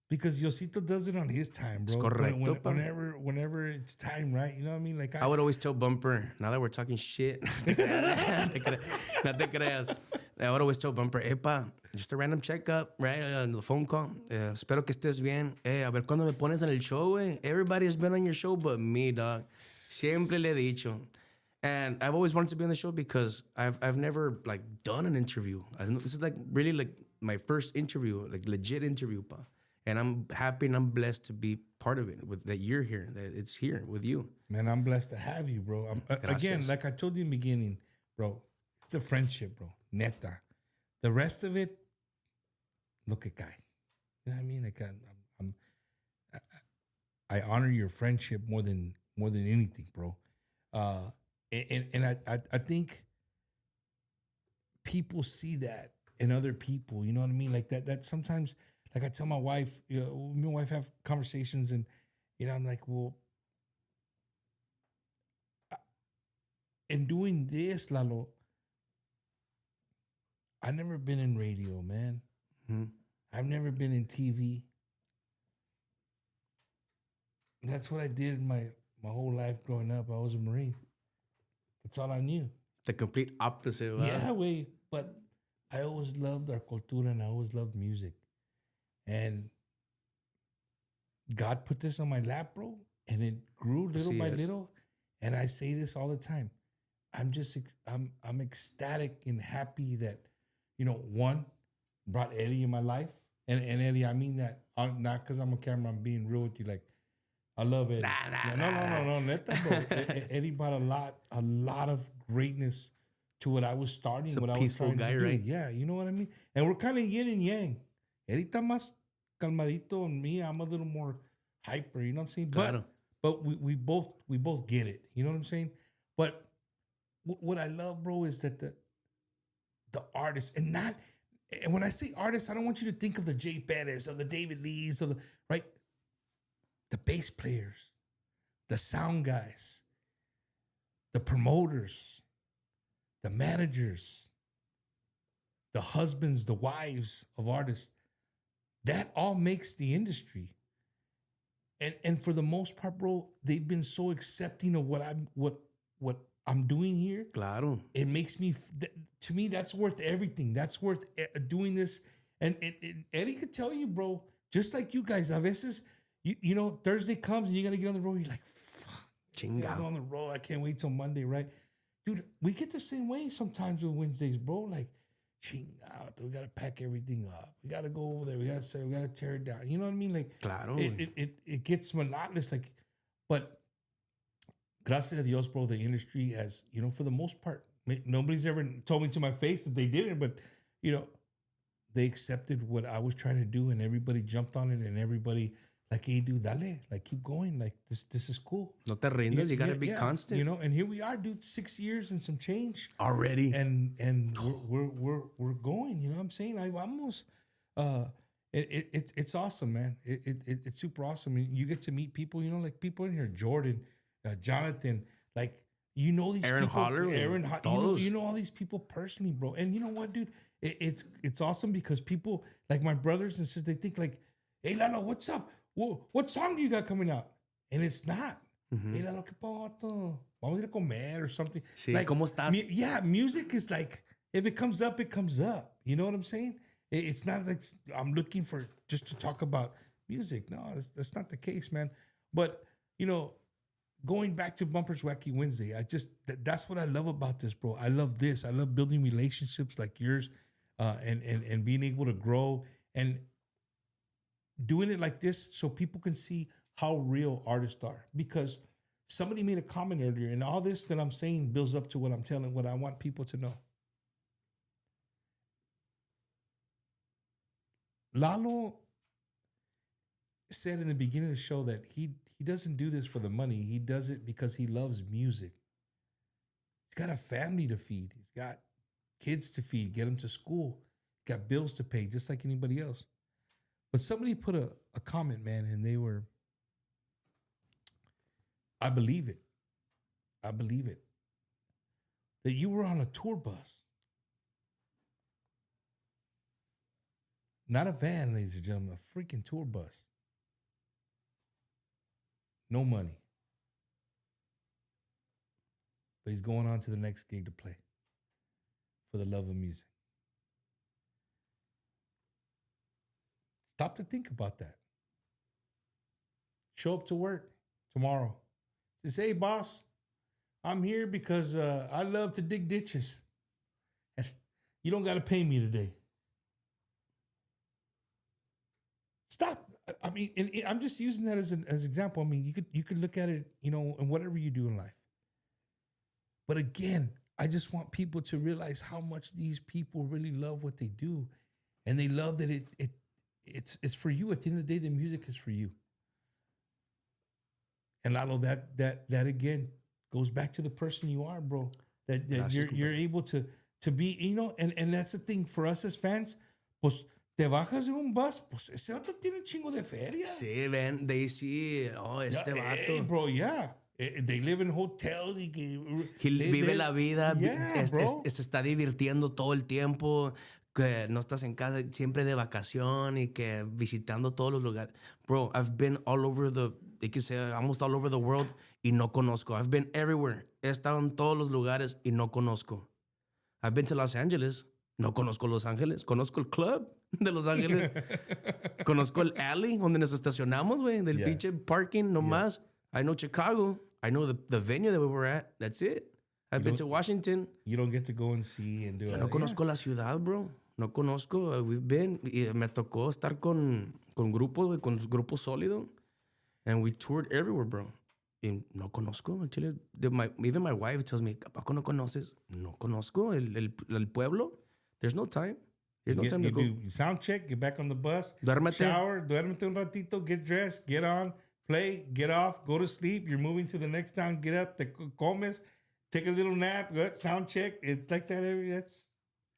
Because Yosito does it on his time, bro. Es correcto, whenever it's time, right? You know what I mean? Like I would always tell Bumper, now that we're talking shit, no te creas. I would always tell Bumper, epa, just a random checkup, right? The phone call. Espero que estés bien. A ver cuándo me pones en el show, güey. Everybody has been on your show but me, dog. Siempre le he dicho. And I've always wanted to be on the show because I've never like done an interview. This is like really like my first interview, like legit interview, pa. And I'm happy and I'm blessed to be part of it, that you're here, that it's here with you. Man, I'm blessed to have you, bro. Again, like I told you in the beginning, bro, it's a friendship, bro. Neta. The rest of it, look at guy. You know what I mean? Like I honor your friendship more than anything, bro. And I think people see that in other people. You know what I mean? Like that sometimes. Like I tell my wife, me and my wife have conversations, and I'm like, well, in doing this, Lalo, I've never been in radio, man. Mm-hmm. I've never been in TV. That's what I did my whole life growing up. I was a Marine. That's all I knew. The complete opposite. Wow. Yeah, way. But I always loved our cultura, and I always loved music. And God put this on my lap, bro, and it grew little by little. And I say this all the time. I'm ecstatic and happy that, one, brought Eddie in my life. And Eddie, I mean that. Not because I'm a camera, I'm being real with you. Like, I love Eddie. No, neta, bro. Eddie brought a lot of greatness to what I was starting. He's a what peaceful I was guy, trying to right? do. Yeah, you know what I mean? And we're kind of yin and yang. Eddie está más calmadito, and me, I'm a little more hyper, you know what I'm saying? Claro. But we both get it. You know what I'm saying? But what I love, bro, is that the artist, and when I say artist, I don't want you to think of the Jay Perez, of the David Lees, of the right, the bass players, the sound guys, the promoters, the managers, the husbands, the wives of artists. That all makes the industry. And for the most part, bro, they've been so accepting of what I'm doing here. Claro. It makes me, to me, that's worth everything. That's worth doing this. And Eddie could tell you, bro, just like you guys, a veces, you know, Thursday comes and you got to get on the road. You're like, fuck, I'm on the road. I can't wait till Monday, right? Dude, we get the same way sometimes with Wednesdays, bro. Like, chingado, we got to pack everything up. We got to go over there. We got to tear it down. You know what I mean? Like, Claro. It gets monotonous. Like, but gracias a Dios, bro, the industry has, you know, for the most part, nobody's ever told me to my face that they didn't, but, you know, they accepted what I was trying to do, and everybody jumped on it, and everybody, like, hey, dude, dale, like, keep going. Like, this is cool. No te rindas. You got to be constant. You know, and here we are, dude, 6 years and some change. Already. And we're going, you know what I'm saying? I vamos. It's awesome, man. It's super awesome. You get to meet people, you know, like people in here, Jordan, Jonathan, like, you know, these Aaron people, Holler, you know all these people personally, bro. And you know what, dude? It's awesome because people like my brothers and sisters, they think like, hey, Lalo, what's up? What song do you got coming out? And it's not. Hey, Lalo, ¿qué pato? Vamos a ir a comer or something. Sí, like, ¿cómo estás? Yeah, music is like, if it comes up, it comes up. You know what I'm saying? It's not like I'm looking for just to talk about music. No, that's not the case, man. But, you know, going back to Bumpers Wacky Wednesday, that's what I love about this, bro. I love this. I love building relationships like yours, and being able to grow and doing it like this so people can see how real artists are. Because somebody made a comment earlier, and all this that I'm saying builds up to what I want people to know. Lalo said in the beginning of the show that he doesn't do this for the money. He does it because he loves music. He's got a family to feed. He's got kids to feed, get them to school, got bills to pay, just like anybody else. But somebody put a comment, man, and they were, I believe it, that you were on a tour bus. Not a van, ladies and gentlemen, a freaking tour bus. No money. But he's going on to the next gig to play for the love of music. Stop to think about that. Show up to work tomorrow. Say, hey, boss, I'm here because I love to dig ditches. And you don't got to pay me today. Stop. I mean, I'm just using that as an example. I mean, you could look at it, you know, in whatever you do in life. But again, I just want people to realize how much these people really love what they do, and they love that it's for you. At the end of the day, the music is for you. And Lalo, that again goes back to the person you are, bro. That you're able to be, you know, and that's the thing for us as fans. Pues te bajas de un bus, pues ese vato tiene un chingo de feria. Sí, ven, they see, oh, este vato. Hey, bro, yeah. They live in hotels. Vive la vida, yeah, bro. Se está divirtiendo todo el tiempo, que no estás en casa, siempre de vacación y que visitando todos los lugares. Bro, I've been all over you can say almost all over the world y no conozco. I've been everywhere. He estado en todos los lugares y no conozco. I've been to Los Angeles. No conozco Los Ángeles. Conozco el club de Los Ángeles. Conozco el alley donde nos estacionamos, güey, del pinche parking nomás. I know Chicago. I know the venue that we were at. That's it. I've been to Washington. You don't get to go and see and do it. Yo no conozco la ciudad, bro. No conozco. We've been. Y me tocó estar con grupos, güey, con grupo sólido. And we toured everywhere, bro. Y no conozco. Al Chile, even my wife tells me, ¿a poco no conoces? No conozco el pueblo. There's no time. There's no time to go. Do sound check, get back on the bus, Duérmete. shower, duérmete un ratito, get dressed, get on, play, get off, go to sleep. You're moving to the next town, get up, te comes, take a little nap, go, sound check. It's like that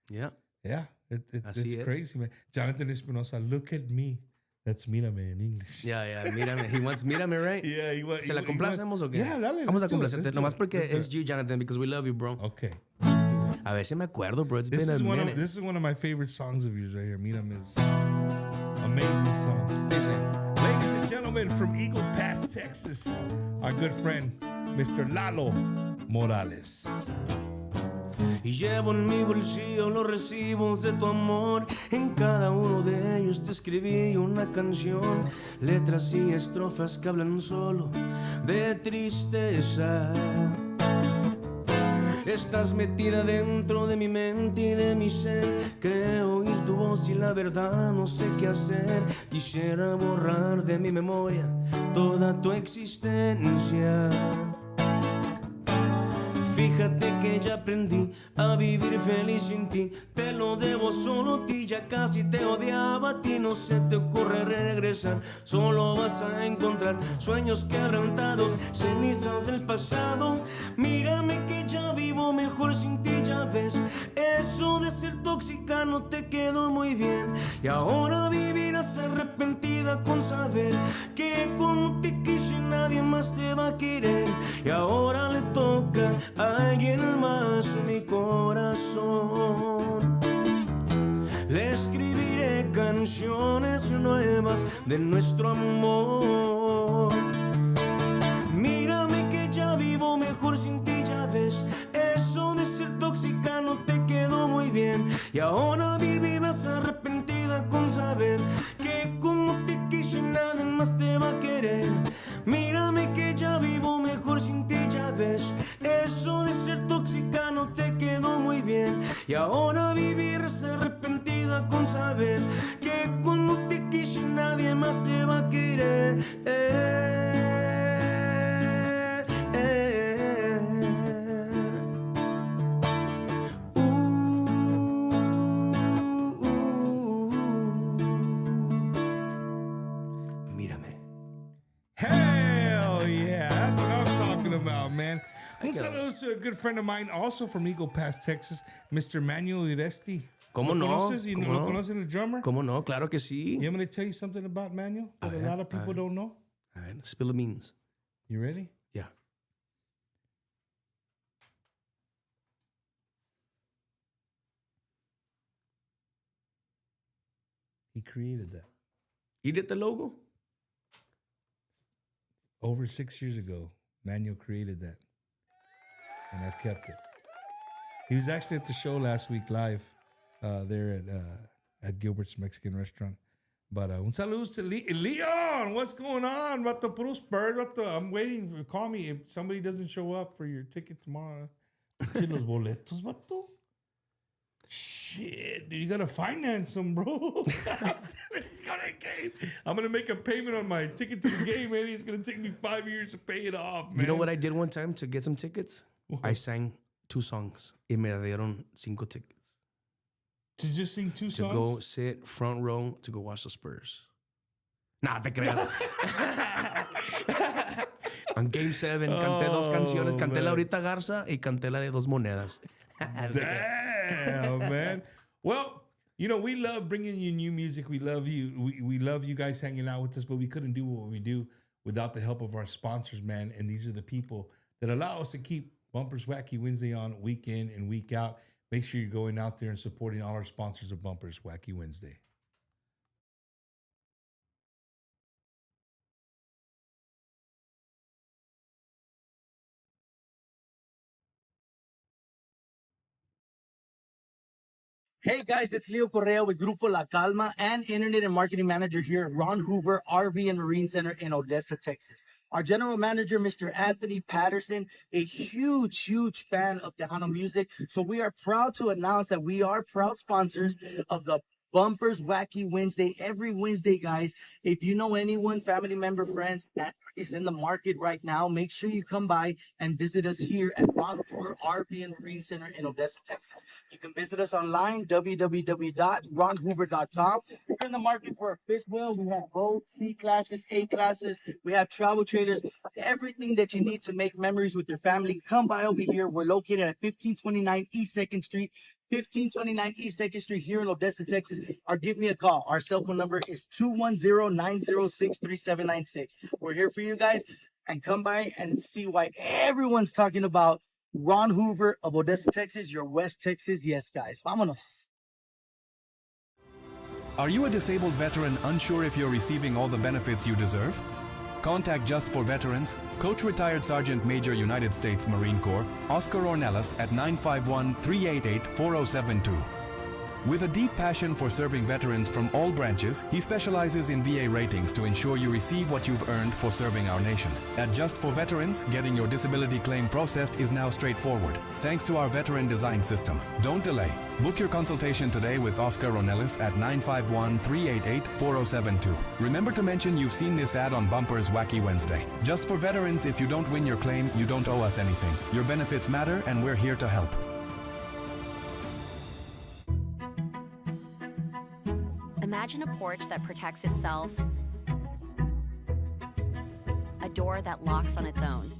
Yeah. Yeah, it's es. crazy, man. Jonathan Espinosa, look at me. That's mírame in English. Yeah, mírame. He wants mírame, right? Yeah, ¿Se la complacemos o qué? Yeah, dale. Vamos a let's do it, complacerte. let's do Nomás it, porque let's do es it. G, Jonathan, because we love you, bro. Okay. A ver si me acuerdo, bro. It's This been is a one minute. of this is one of my favorite songs of yours right here. Mírame is amazing song. Listen. Ladies and gentlemen, from Eagle Pass, Texas, our good friend, Mr. Lalo Morales. Y llevo en mi bolsillo los recibos de tu amor. En cada uno de ellos te escribí una canción. Letras y estrofas que hablan solo de tristeza. Estás metida dentro de mi mente y de mi ser. Creo oír tu voz y la verdad no sé qué hacer. Quisiera borrar de mi memoria toda tu existencia. Fíjate que ya aprendí a vivir feliz sin ti. Te lo debo solo a ti, ya casi te odiaba a ti. No se te ocurre regresar, solo vas a encontrar sueños quebrantados, cenizas del pasado. Mírame que ya vivo mejor sin ti, ya ves. Eso de ser tóxica no te quedó muy bien. Y ahora vivirás arrepentida con saber que como te quise nadie más te va a querer. Y ahora le toca a alguien más mi corazón. Le escribiré canciones nuevas de nuestro amor. Mírame que ya vivo mejor sin ti, ya ves. Eso de ser tóxica no te quedó muy bien. Y ahora vivirás arrepentida con saber que como te quise nadie más te va a querer. Mírame que ya vivo mejor sin ti, ya ves. Eso de ser tóxica no te quedó muy bien. Y ahora vivirás arrepentida con saber que como te quise nadie más te va a querer. Mírame. Hell yeah, that's what I'm talking about, man. Un saludo to a good friend of mine, also from Eagle Pass, Texas, Mr. Manuel Iresti. ¿Cómo no? ¿Conoces? ¿Cómo ¿Lo no? conoces, el drummer? ¿Cómo no? Claro que sí. You want me to tell you something about Manuel that a lot of people don't know? A ver, spill the beans. You ready? Yeah. He created that ¿Y de the logo? over 6 years ago. Manuel created that, and I've kept it. He was actually at the show last week live there at Gilbert's Mexican Restaurant. But un saludos to Leon. What's going on? Vato, puro Spurs, vato. I'm waiting. Call me if somebody doesn't show up for your ticket tomorrow. Pinche los boletos, vato. Shit, dude, you gotta finance them, bro. I'm gonna make a payment on my ticket to the game, man. It's gonna take me 5 years to pay it off, man. You know what I did one time to get some tickets? I sang 2 songs. Y me dieron 5 tickets. To just sing 2 To songs? go sit front row to go watch the Spurs. Nah, te creas. On Game 7 canté 2 canciones. Canté la Ahorita Garza y canté la de 2 monedas. Damn, man. Well, you know, we love bringing you new music. We love you. We love you guys hanging out with us, but we couldn't do what we do without the help of our sponsors, man. And these are the people that allow us to keep Bumpers Wacky Wednesday on week in and week out. Make sure you're going out there and supporting all our sponsors of Bumpers Wacky Wednesday. Hey guys, it's Leo Correa with Grupo La Calma and Internet and Marketing Manager here at Ron Hoover RV and Marine Center in Odessa, Texas. Our general manager, Mr. Anthony Patterson, a huge fan of Tejano music. So we are proud to announce that we are proud sponsors of the Bumpers Wacky Wednesday every Wednesday, guys. If you know anyone, family member, friends that is in the market right now, make sure you come by and visit us here at Ron Hoover RV and Marine Center in Odessa, Texas. You can visit us online, www.ronhoover.com. If you're in the market for a fifth wheel, we have both C classes, A classes. We have travel trailers, everything that you need to make memories with your family. Come by over here. We're located at 1529 East 2nd Street. 1529 East 2nd Street here in Odessa, Texas, or give me a call. Our cell phone number is 210-906-3796. We're here for you guys, and come by and see why everyone's talking about Ron Hoover of Odessa, Texas, your West Texas. Yes, guys. Vámonos. Are you a disabled veteran unsure if you're receiving all the benefits you deserve? Contact Just for Veterans, Coach Retired Sergeant Major United States Marine Corps, Oscar Ornelas at 951-388-4072. With a deep passion for serving veterans from all branches, he specializes in VA ratings to ensure you receive what you've earned for serving our nation. At Just for Veterans, getting your disability claim processed is now straightforward, thanks to our veteran design system. Don't delay. Book your consultation today with Oscar Ornelas at 951-388-4072. Remember to mention you've seen this ad on Bumper's Wacky Wednesday. Just for Veterans, if you don't win your claim, you don't owe us anything. Your benefits matter, and we're here to help. Imagine a porch that protects itself, a door that locks on its own.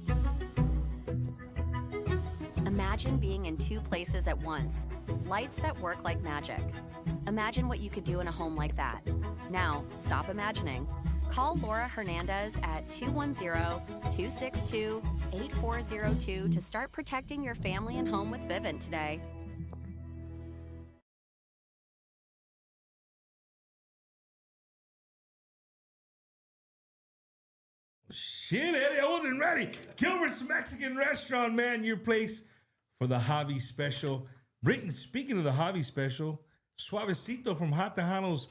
Imagine being in two places at once, lights that work like magic. Imagine what you could do in a home like that. Now, stop imagining. Call Laura Hernandez at 210-262-8402 to start protecting your family and home with Vivint today. Shit, Eddie, I wasn't ready. Gilbert's Mexican Restaurant, man, your place for the Javi Special. Speaking of the Javi Special, Suavecito from Hot Tejano's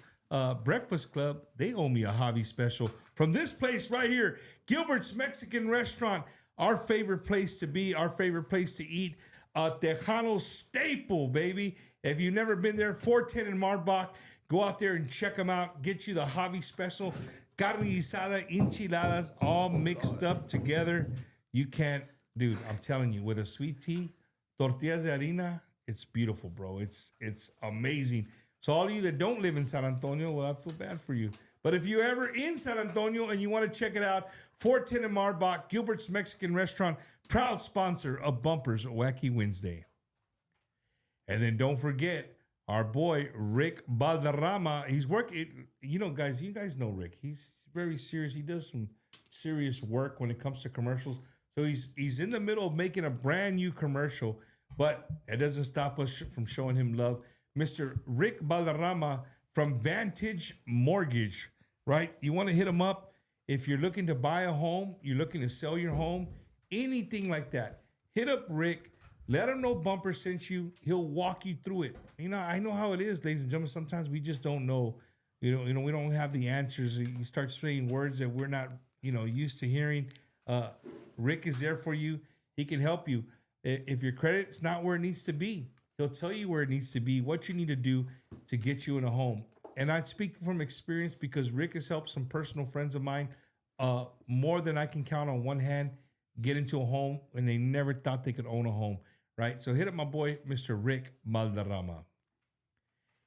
Breakfast Club, they owe me a Javi Special. From this place right here, Gilbert's Mexican Restaurant, our favorite place to be, our favorite place to eat. A Tejano staple, baby. If you've never been there, 410 in Marbach, go out there and check them out. Get you the Javi Special. Carne guisada, enchiladas, all mixed up together. You can't, dude, I'm telling you, with a sweet tea, tortillas de harina, it's beautiful, bro. It's amazing. So all of you that don't live in San Antonio, well, I feel bad for you. But if you're ever in San Antonio and you want to check it out, 410 in Marbach, Gilbert's Mexican Restaurant, proud sponsor of Bumpers Wacky Wednesday. And then don't forget, our boy, Rick Balderrama, he's working, you guys know Rick. He's very serious. He does some serious work when it comes to commercials. So he's in the middle of making a brand new commercial, but it doesn't stop us from showing him love. Mr. Rick Balderrama from Vantage Mortgage, right? You want to hit him up if you're looking to buy a home, you're looking to sell your home, anything like that. Hit up Rick. Let him know Bumper sent you. He'll walk you through it. I know how it is, ladies and gentlemen. Sometimes we just don't know. We don't have the answers. You start saying words that we're not, used to hearing. Rick is there for you. He can help you. If your credit's not where it needs to be, he'll tell you where it needs to be, what you need to do to get you in a home. And I speak from experience because Rick has helped some personal friends of mine more than I can count on one hand get into a home when they never thought they could own a home. Right, so hit up my boy, Mr. Rick Balderrama.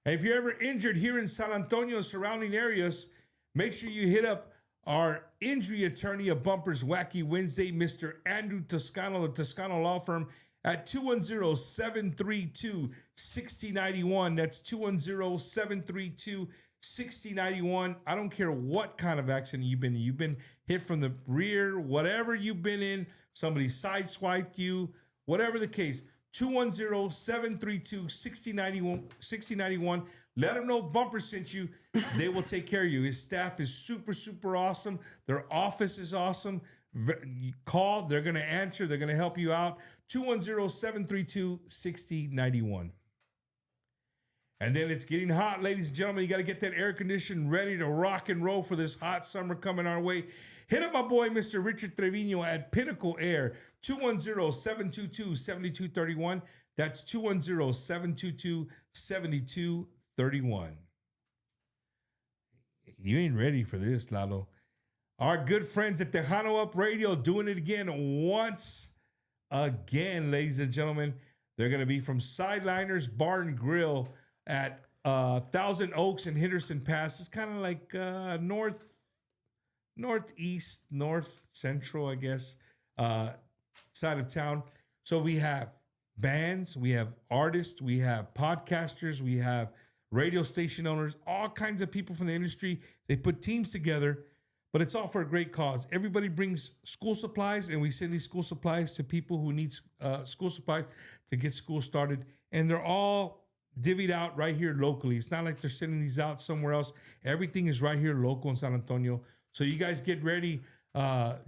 And if you're ever injured here in San Antonio surrounding areas, make sure you hit up our injury attorney of Bumpers Wacky Wednesday, Mr. Andrew Toscano, the Toscano Law Firm, at 210-732-6091. That's 210-732-6091. I don't care what kind of accident you've been in. You've been hit from the rear, whatever you've been in, somebody sideswiped you, whatever the case, 210-732-6091. Let them know Bumper sent you. They will take care of you. His staff is super, super awesome. Their office is awesome. Call. They're going to answer. They're going to help you out. 210-732-6091. And then it's getting hot, ladies and gentlemen. You got to get that air conditioning ready to rock and roll for this hot summer coming our way. Hit up my boy, Mr. Richard Trevino at Pinnacle Air, 210-722-7231. That's 210-722-7231. You ain't ready for this, Lalo. Our good friends at Tejano Up Radio doing it again once again, ladies and gentlemen. They're going to be from Sideliners Bar and Grill at Thousand Oaks and Henderson Pass. It's kind of like northeast, north central, I guess, side of town. So we have bands, we have artists, we have podcasters, we have radio station owners, all kinds of people from the industry. They put teams together, but it's all for a great cause. Everybody brings school supplies, and we send these school supplies to people who need school supplies to get school started. And they're all divvied out right here locally. It's not like they're sending these out somewhere else. Everything is right here local in San Antonio. So you guys get ready.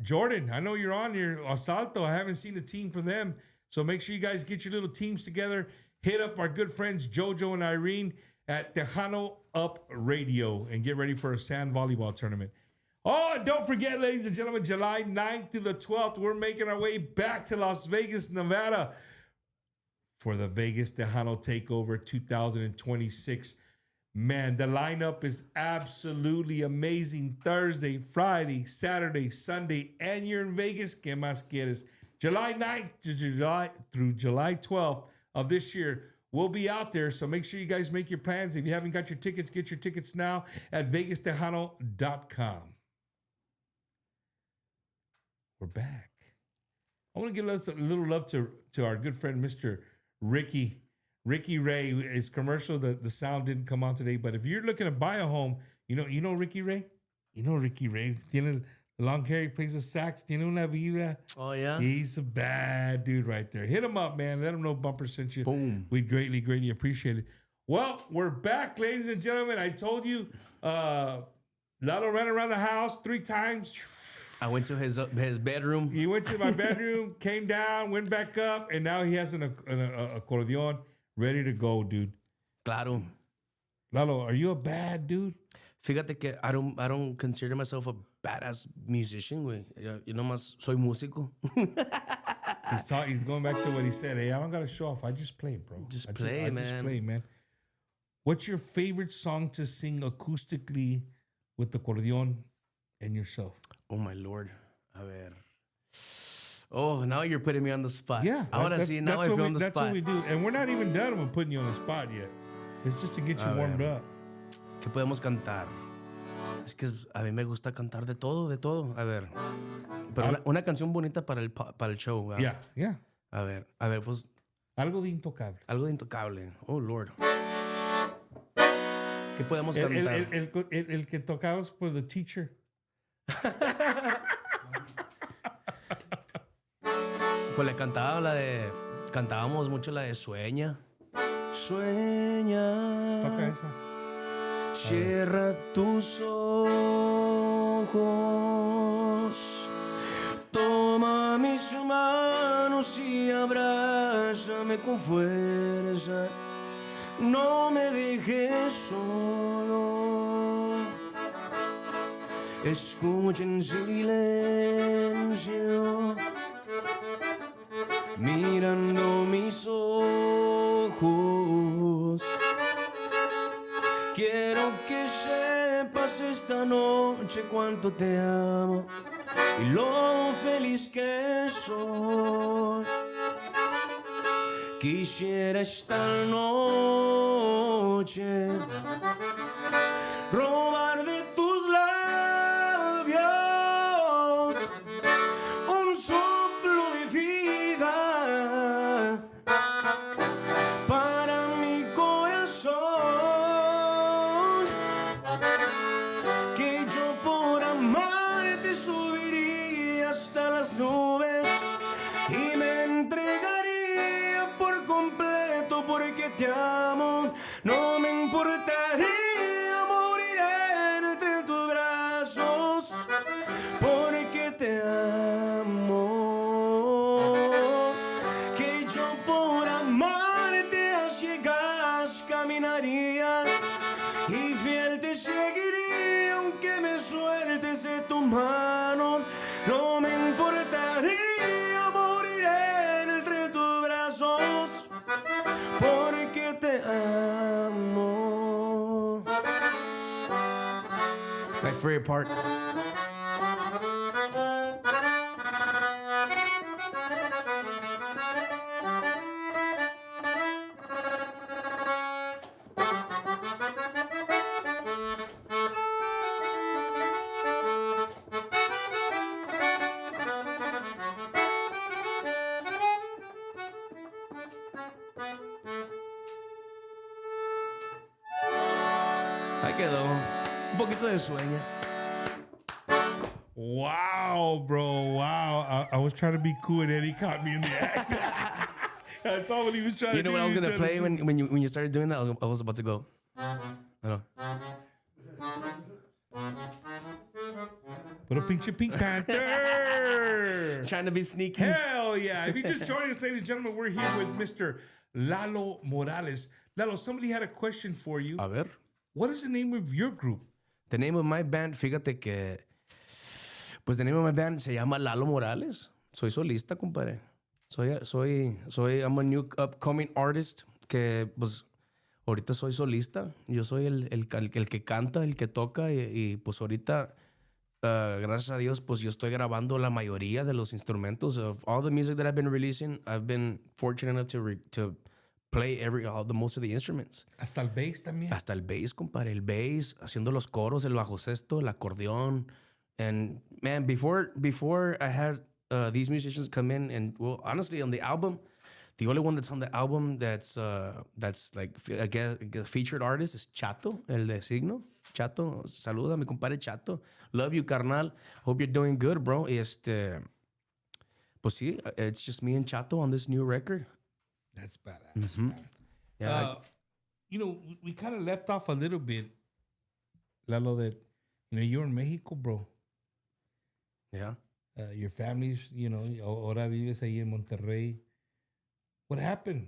Jordan, I know you're on here. Asalto, I haven't seen a team for them. So make sure you guys get your little teams together. Hit up our good friends Jojo and Irene at Tejano Up Radio and get ready for a sand volleyball tournament. Oh, and don't forget, ladies and gentlemen, July 9th to the 12th, we're making our way back to Las Vegas, Nevada for the Vegas Tejano Takeover 2026. Man, the lineup is absolutely amazing. Thursday, Friday, Saturday, Sunday, and you're in Vegas. ¿Qué más quieres? July 9th through July 12th of this year, we'll be out there. So make sure you guys make your plans. If you haven't got your tickets, get your tickets now at VegasTejano.com. We're back. I want to give us a little love to our good friend, Mr. Ricky Ray. His commercial, the sound didn't come on today, but if you're looking to buy a home, you know Ricky Ray? You know Ricky Ray. Tiene long hair, he plays the sax. Tiene una vida. Oh, yeah? He's a bad dude right there. Hit him up, man. Let him know Bumper sent you. Boom. We'd greatly, greatly appreciate it. Well, we're back, ladies and gentlemen. I told you, Lalo ran around the house 3 times. I went to his bedroom. He went to my bedroom, came down, went back up, and now he has an accordion ready to go, dude. Claro. Lalo, are you a bad dude? Fíjate que I don't consider myself a badass musician, güey. Yo nomás soy músico. He's going back to what he said. Hey, I don't got to show off. I just play, bro. I just play, man. What's your favorite song to sing acoustically with the accordion and yourself? Oh, my Lord. A ver. Oh, now you're putting me on the spot. Yeah. Ahora sí, now I feel on the spot. That's what we do. And we're not even done with putting you on the spot yet. It's just to get you warmed up. ¿Qué podemos cantar? Es que a mí me gusta cantar de todo. A ver. Pero una canción bonita para el show. Yeah, yeah. A ver, pues. Algo de Intocable. Oh, Lord. ¿Qué podemos cantar? El que tocabas por The Teacher. Pues cantábamos mucho la de Sueña. Sueña. Toca esa. Cierra tus ojos. Toma mis manos y abrázame con fuerza. No me dejes solo. Escucha en silencio, mirando mis ojos. Quiero que sepas esta noche cuánto te amo y lo feliz que soy. Quisiera esta noche robar de tus labios un soplo de vida para mi corazón, que yo por amarte subiría hasta las nubes y me entregaría por completo porque te amo. No me importaría morir suéltese tu mano. No me importaría morir entre tus brazos, porque te amo. My favorite part. Ahí quedó. Un poquito de sueño. Wow, bro. Wow. I was trying to be cool and then he caught me in the act. I saw what he was trying to do. You know what I was going to play when you started doing that? I was about to go. I know. Little pinche Pink Panther. Trying to be sneaky. Hell yeah. If you just joined us, ladies and gentlemen, we're here with Mr. Lalo Morales. Lalo, somebody had a question for you. A ver. What is the name of your group? The name of my band, fíjate que... Pues the name of my band se llama Lalo Morales. Soy solista, compadre. I'm a new upcoming artist que, pues, ahorita soy solista. Yo soy el que canta, el que toca y pues ahorita, gracias a Dios, pues yo estoy grabando la mayoría de los instrumentos. Of all the music that I've been releasing, I've been fortunate enough to play most of the instruments. Hasta el bass también. Hasta el bass, compadre. El bass, haciendo los coros, el bajo sexto, el acordeón. And man, before I had these musicians come in, and well, honestly, on the album, the only one that's on the album that's like I guess a featured artist is Chato, el de Signo. Chato, saluda, mi compadre Chato. Love you, carnal. Hope you're doing good, bro. Pues sí, it's just me and Chato on this new record. That's badass. Mm-hmm. Yeah. You know, we kind of left off a little bit, Lalo, that, you know, you're in Mexico, bro. Yeah. Your family's, you know, ahora vives ahí en Monterrey. What happened?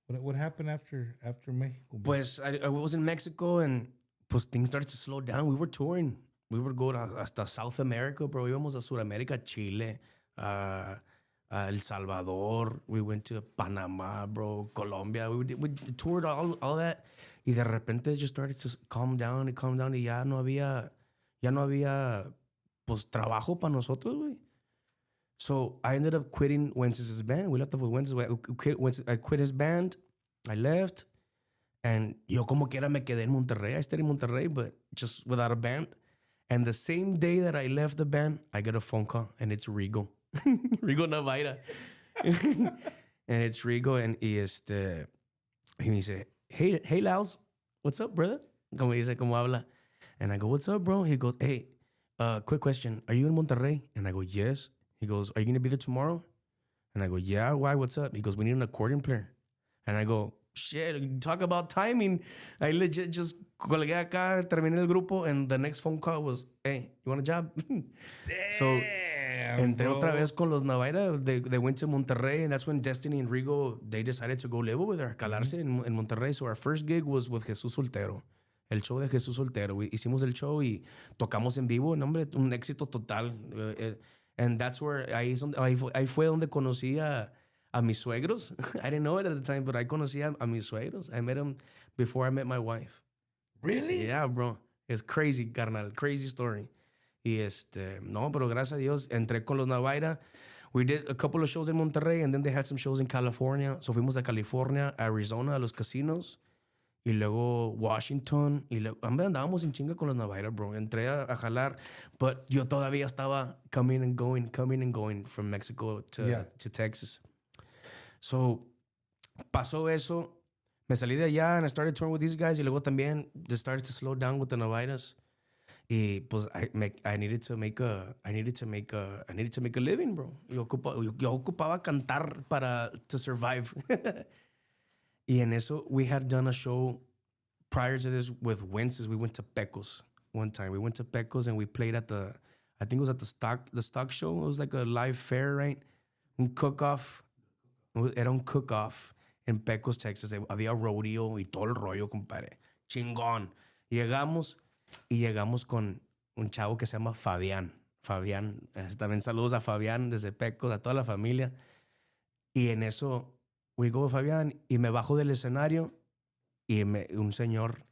What happened after Mexico, bro? Pues I was in Mexico and pues things started to slow down. We were touring. We would go to hasta South America, bro. Íbamos a Sudamérica, Chile, El Salvador. We went to Panama, bro, Colombia. We toured all that. Y de repente just started to calm down y ya no había pues trabajo para nosotros, güey. So I ended up quitting Wences' band. We left off with Wences. I quit his band. I left. And yo como quiera me quedé en Monterrey. I stayed in Monterrey, but just without a band. And the same day that I left the band, I get a phone call, and it's Rigo. Rigo Navaira. And it's Rigo, and he me dice, hey, Laos, what's up, brother? Como dice, como habla. And I go, what's up, bro? He goes, hey, quick question. Are you in Monterrey? And I go, yes. He goes, are you going to be there tomorrow? And I go, yeah, why? What's up? He goes, we need an accordion player. And I go, shit, talk about timing. I legit just colgué acá, terminé el grupo, and the next phone call was, hey, you want a job? Damn, so, entré otra vez con los Navaira. They went to Monterrey, and that's when Destiny and Rigo, they decided to go live over there, calarse en Monterrey. So our first gig was with Jesús Soltero. El show de Jesús Soltero. Hicimos el show y tocamos en vivo. No, hombre, un éxito total. And that's where, ahí fue donde conocí a mis suegros. I didn't know it at the time, but I conocí a mis suegros. I met them before I met my wife. Really? Yeah, bro. It's crazy, carnal. Crazy story. Y no, pero gracias a Dios, entré con los Navaira. We did a couple of shows in Monterrey, and then they had some shows in California. So fuimos a California, Arizona, a los casinos. Y luego Washington. Y luego, andábamos en chinga con los Navaira, bro. Entré a jalar, but yo todavía estaba coming and going from Mexico to Texas. So, pasó eso. Me salí de allá and I started touring with these guys. Y luego también just started to slow down with the Navairas. Y pues I needed to make a living, bro. Yo ocupaba cantar to survive. Y en eso, we had done a show prior to this with Wences. We went to Pecos one time. We went to Pecos and we played at I think it was at the stock show. It was like a live fair, right? Un cook-off. Era un cook-off en Pecos, Texas. Había rodeo y todo el rollo, compadre. Chingón. Llegamos con un chavo que se llama Fabián. Fabián, también saludos a Fabián desde Pecos, a toda la familia. Y en eso, we go Fabián, y me bajo del escenario y un señor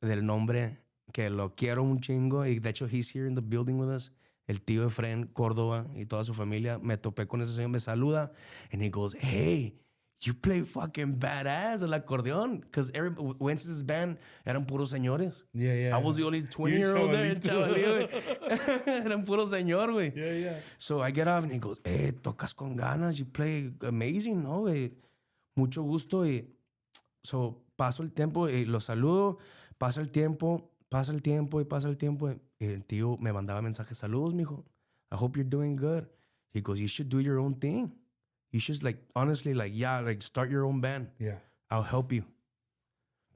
del nombre que lo quiero un chingo, y de hecho he's here in the building with us, el tío Efren Córdoba y toda su familia, me topé con ese señor, me saluda, and he goes, hey, you play fucking badass el acordeón, because Wences' band eran puros señores. Yeah, yeah. I was the only 20-year-old there, chavalillo, güey. Eran puro señor, güey. Yeah, yeah. So I get off and he goes, hey, tocas con ganas, you play amazing, ¿no, güey? Mucho gusto. Y so paso el tiempo y lo saludo, pasa el tiempo. Y el tío me mandaba mensajes, saludos, mijo. I hope you're doing good. He goes, you should do your own thing. You should, like, honestly, like, yeah, like, start your own band. Yeah. I'll help you.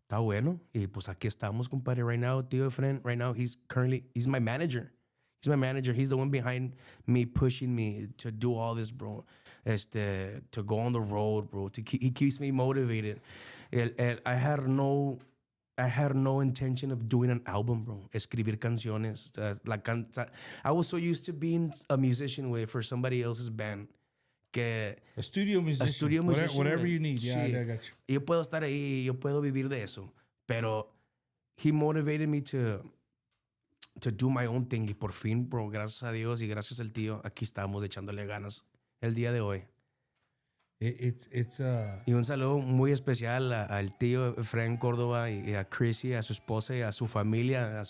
Está bueno. Y pues aquí estamos, compadre. Right now, tío Efren, right now, he's my manager. He's my manager. He's the one behind me, pushing me to do all this, bro. To go on the road, bro. He keeps me motivated. I had no intention of doing an album, bro. Escribir canciones. I was so used to being a musician, way for somebody else's band. Que a studio musician. Whatever you need. Yeah, sí. I got you. Yo puedo estar ahí, yo puedo vivir de eso. Pero he motivated me to do my own thing. Y por fin, bro, gracias a Dios y gracias al tío, aquí estamos echándole ganas el día de hoy. Y un saludo muy especial al tío Efraín Córdoba y a Chrissy, a su esposa y a su familia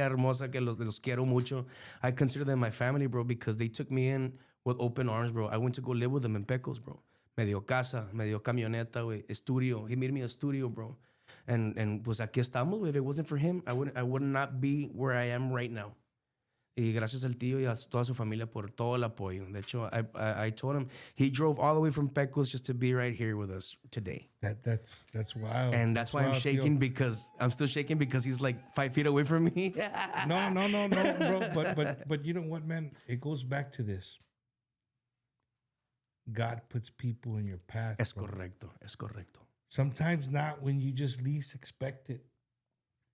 hermosa que los quiero mucho. I consider them my family, bro, because they took me in with open arms, bro. I went to go live with them in Pecos, bro. Me dio casa, me dio camioneta, güey, estudio. He made me a studio, bro. And pues aquí estamos, güey. If it wasn't for him, I would not be where I am right now. Y gracias al tío y a toda su familia por todo el apoyo. De hecho, I told him, he drove all the way from Pecos just to be right here with us today. That's wild. And that's why I'm shaking, tío. Because I'm still shaking because he's like 5 feet away from me. No, bro. But you know what, man? It goes back to this. God puts people in your path. Es bro. correcto. Sometimes not when you just least expect it.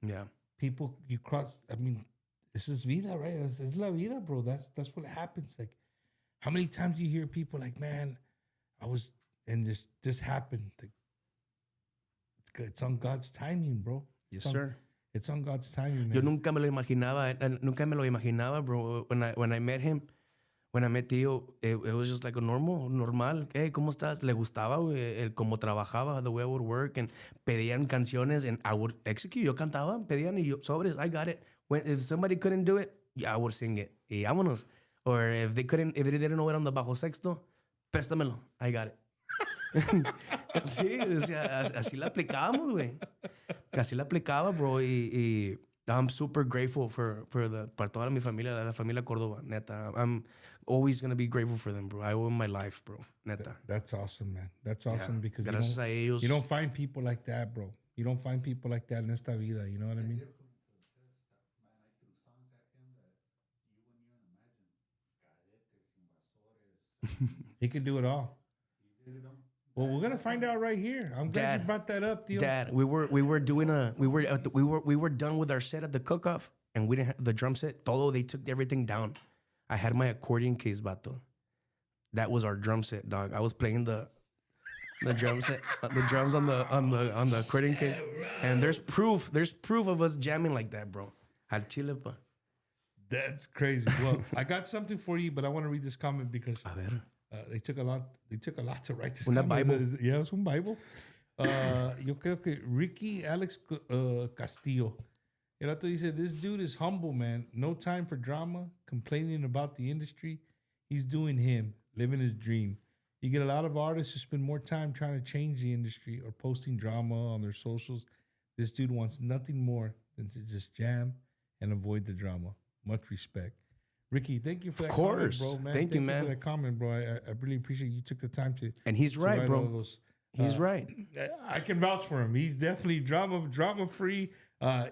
Yeah. People you cross, I mean, this is vida, right? This is la vida, bro. That's what happens. Like, how many times you hear people like, man, I was, and this happened. Like, it's on God's timing, bro. Yes, sir. It's on God's timing, man. Yo nunca me lo imaginaba, bro. When I met him, when I met Tío, it was just like a normal. Hey, ¿cómo estás? Le gustaba, güey, el cómo trabajaba, the way I would work, and pedían canciones, and I would execute. Yo cantaba, pedían, y yo, sobres, I got it. If somebody couldn't do it, yeah, I would sing it. Y vámonos. Or if they didn't know it on the bajo sexto, préstamelo, I got it. Sí, así la aplicábamos, güey. Así la aplicaba, bro, y I'm super grateful para toda mi familia, la familia Córdoba, neta. I'm always going to be grateful for them, bro. I owe them my life, bro, neta. That's awesome, man. That's awesome, because gracias a ellos. You don't find people like that, bro. You don't find people like that en esta vida, you know what I mean? He can do it all. Well, we're gonna find out right here. I'm glad you brought that up, Tío. Dad, we were done with our set at the cook-off, and we didn't have the drum set. Todo, they took everything down. I had my accordion case, vato. That was our drum set, dog. I was playing the drum set, the drums on the accordion case, and there's proof of us jamming like that, bro. Al chile, pa. That's crazy. Well, I got something for you, but I want to read this comment because a ver. They took a lot to write this. Una Bible. Yeah, es un Bible. Yo creo que Ricky Alex Castillo. El otro dice, this dude is humble, man. No time for drama, complaining about the industry. He's doing him, living his dream. You get a lot of artists who spend more time trying to change the industry or posting drama on their socials. This dude wants nothing more than to just jam and avoid the drama. Much respect. Ricky, thank you for that comment, bro, man. Thank you, man. For that comment, bro. I really appreciate you took the time to. And he's right, bro. He's right. I can vouch for him. He's definitely drama free.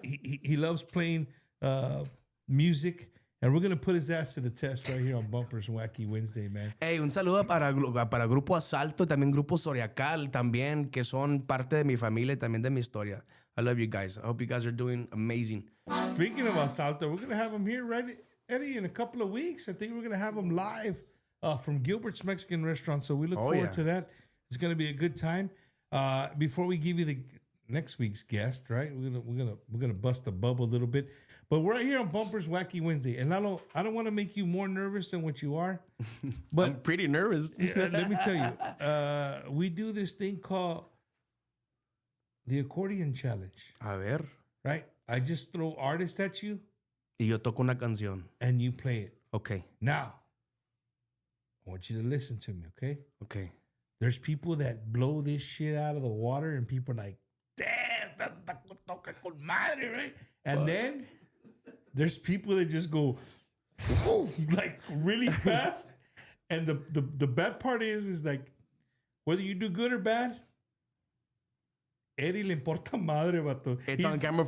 He loves playing music, And we're going to put his ass to the test right here on Bumpers Wacky Wednesday, man. Hey, un saludo para Grupo Asalto, también Grupo Soriacal, también, que son parte de mi familia y también de mi historia. I love you guys. I hope you guys are doing amazing. Speaking of Asalto, we're going to have him here, right, Eddie, in a couple of weeks. I think we're going to have him live from Gilbert's Mexican Restaurant. So we look forward to that. It's going to be a good time. Before we give you the next week's guest, right? We're gonna bust the bubble a little bit. But we're right here on Bumpers Wacky Wednesday. And Lalo, I don't want to make you more nervous than what you are. But I'm pretty nervous. let me tell you, we do this thing called the accordion challenge. A ver. Right? I just throw artists at you. Y yo toco una canción. And you play it. Okay. Now, I want you to listen to me, okay? Okay. There's people that blow this shit out of the water and people are like, damn, toca con madre, right? And then there's people that just go like really fast. And the bad part is like, whether you do good or bad, Eddie le importa madre, vato. It's on camera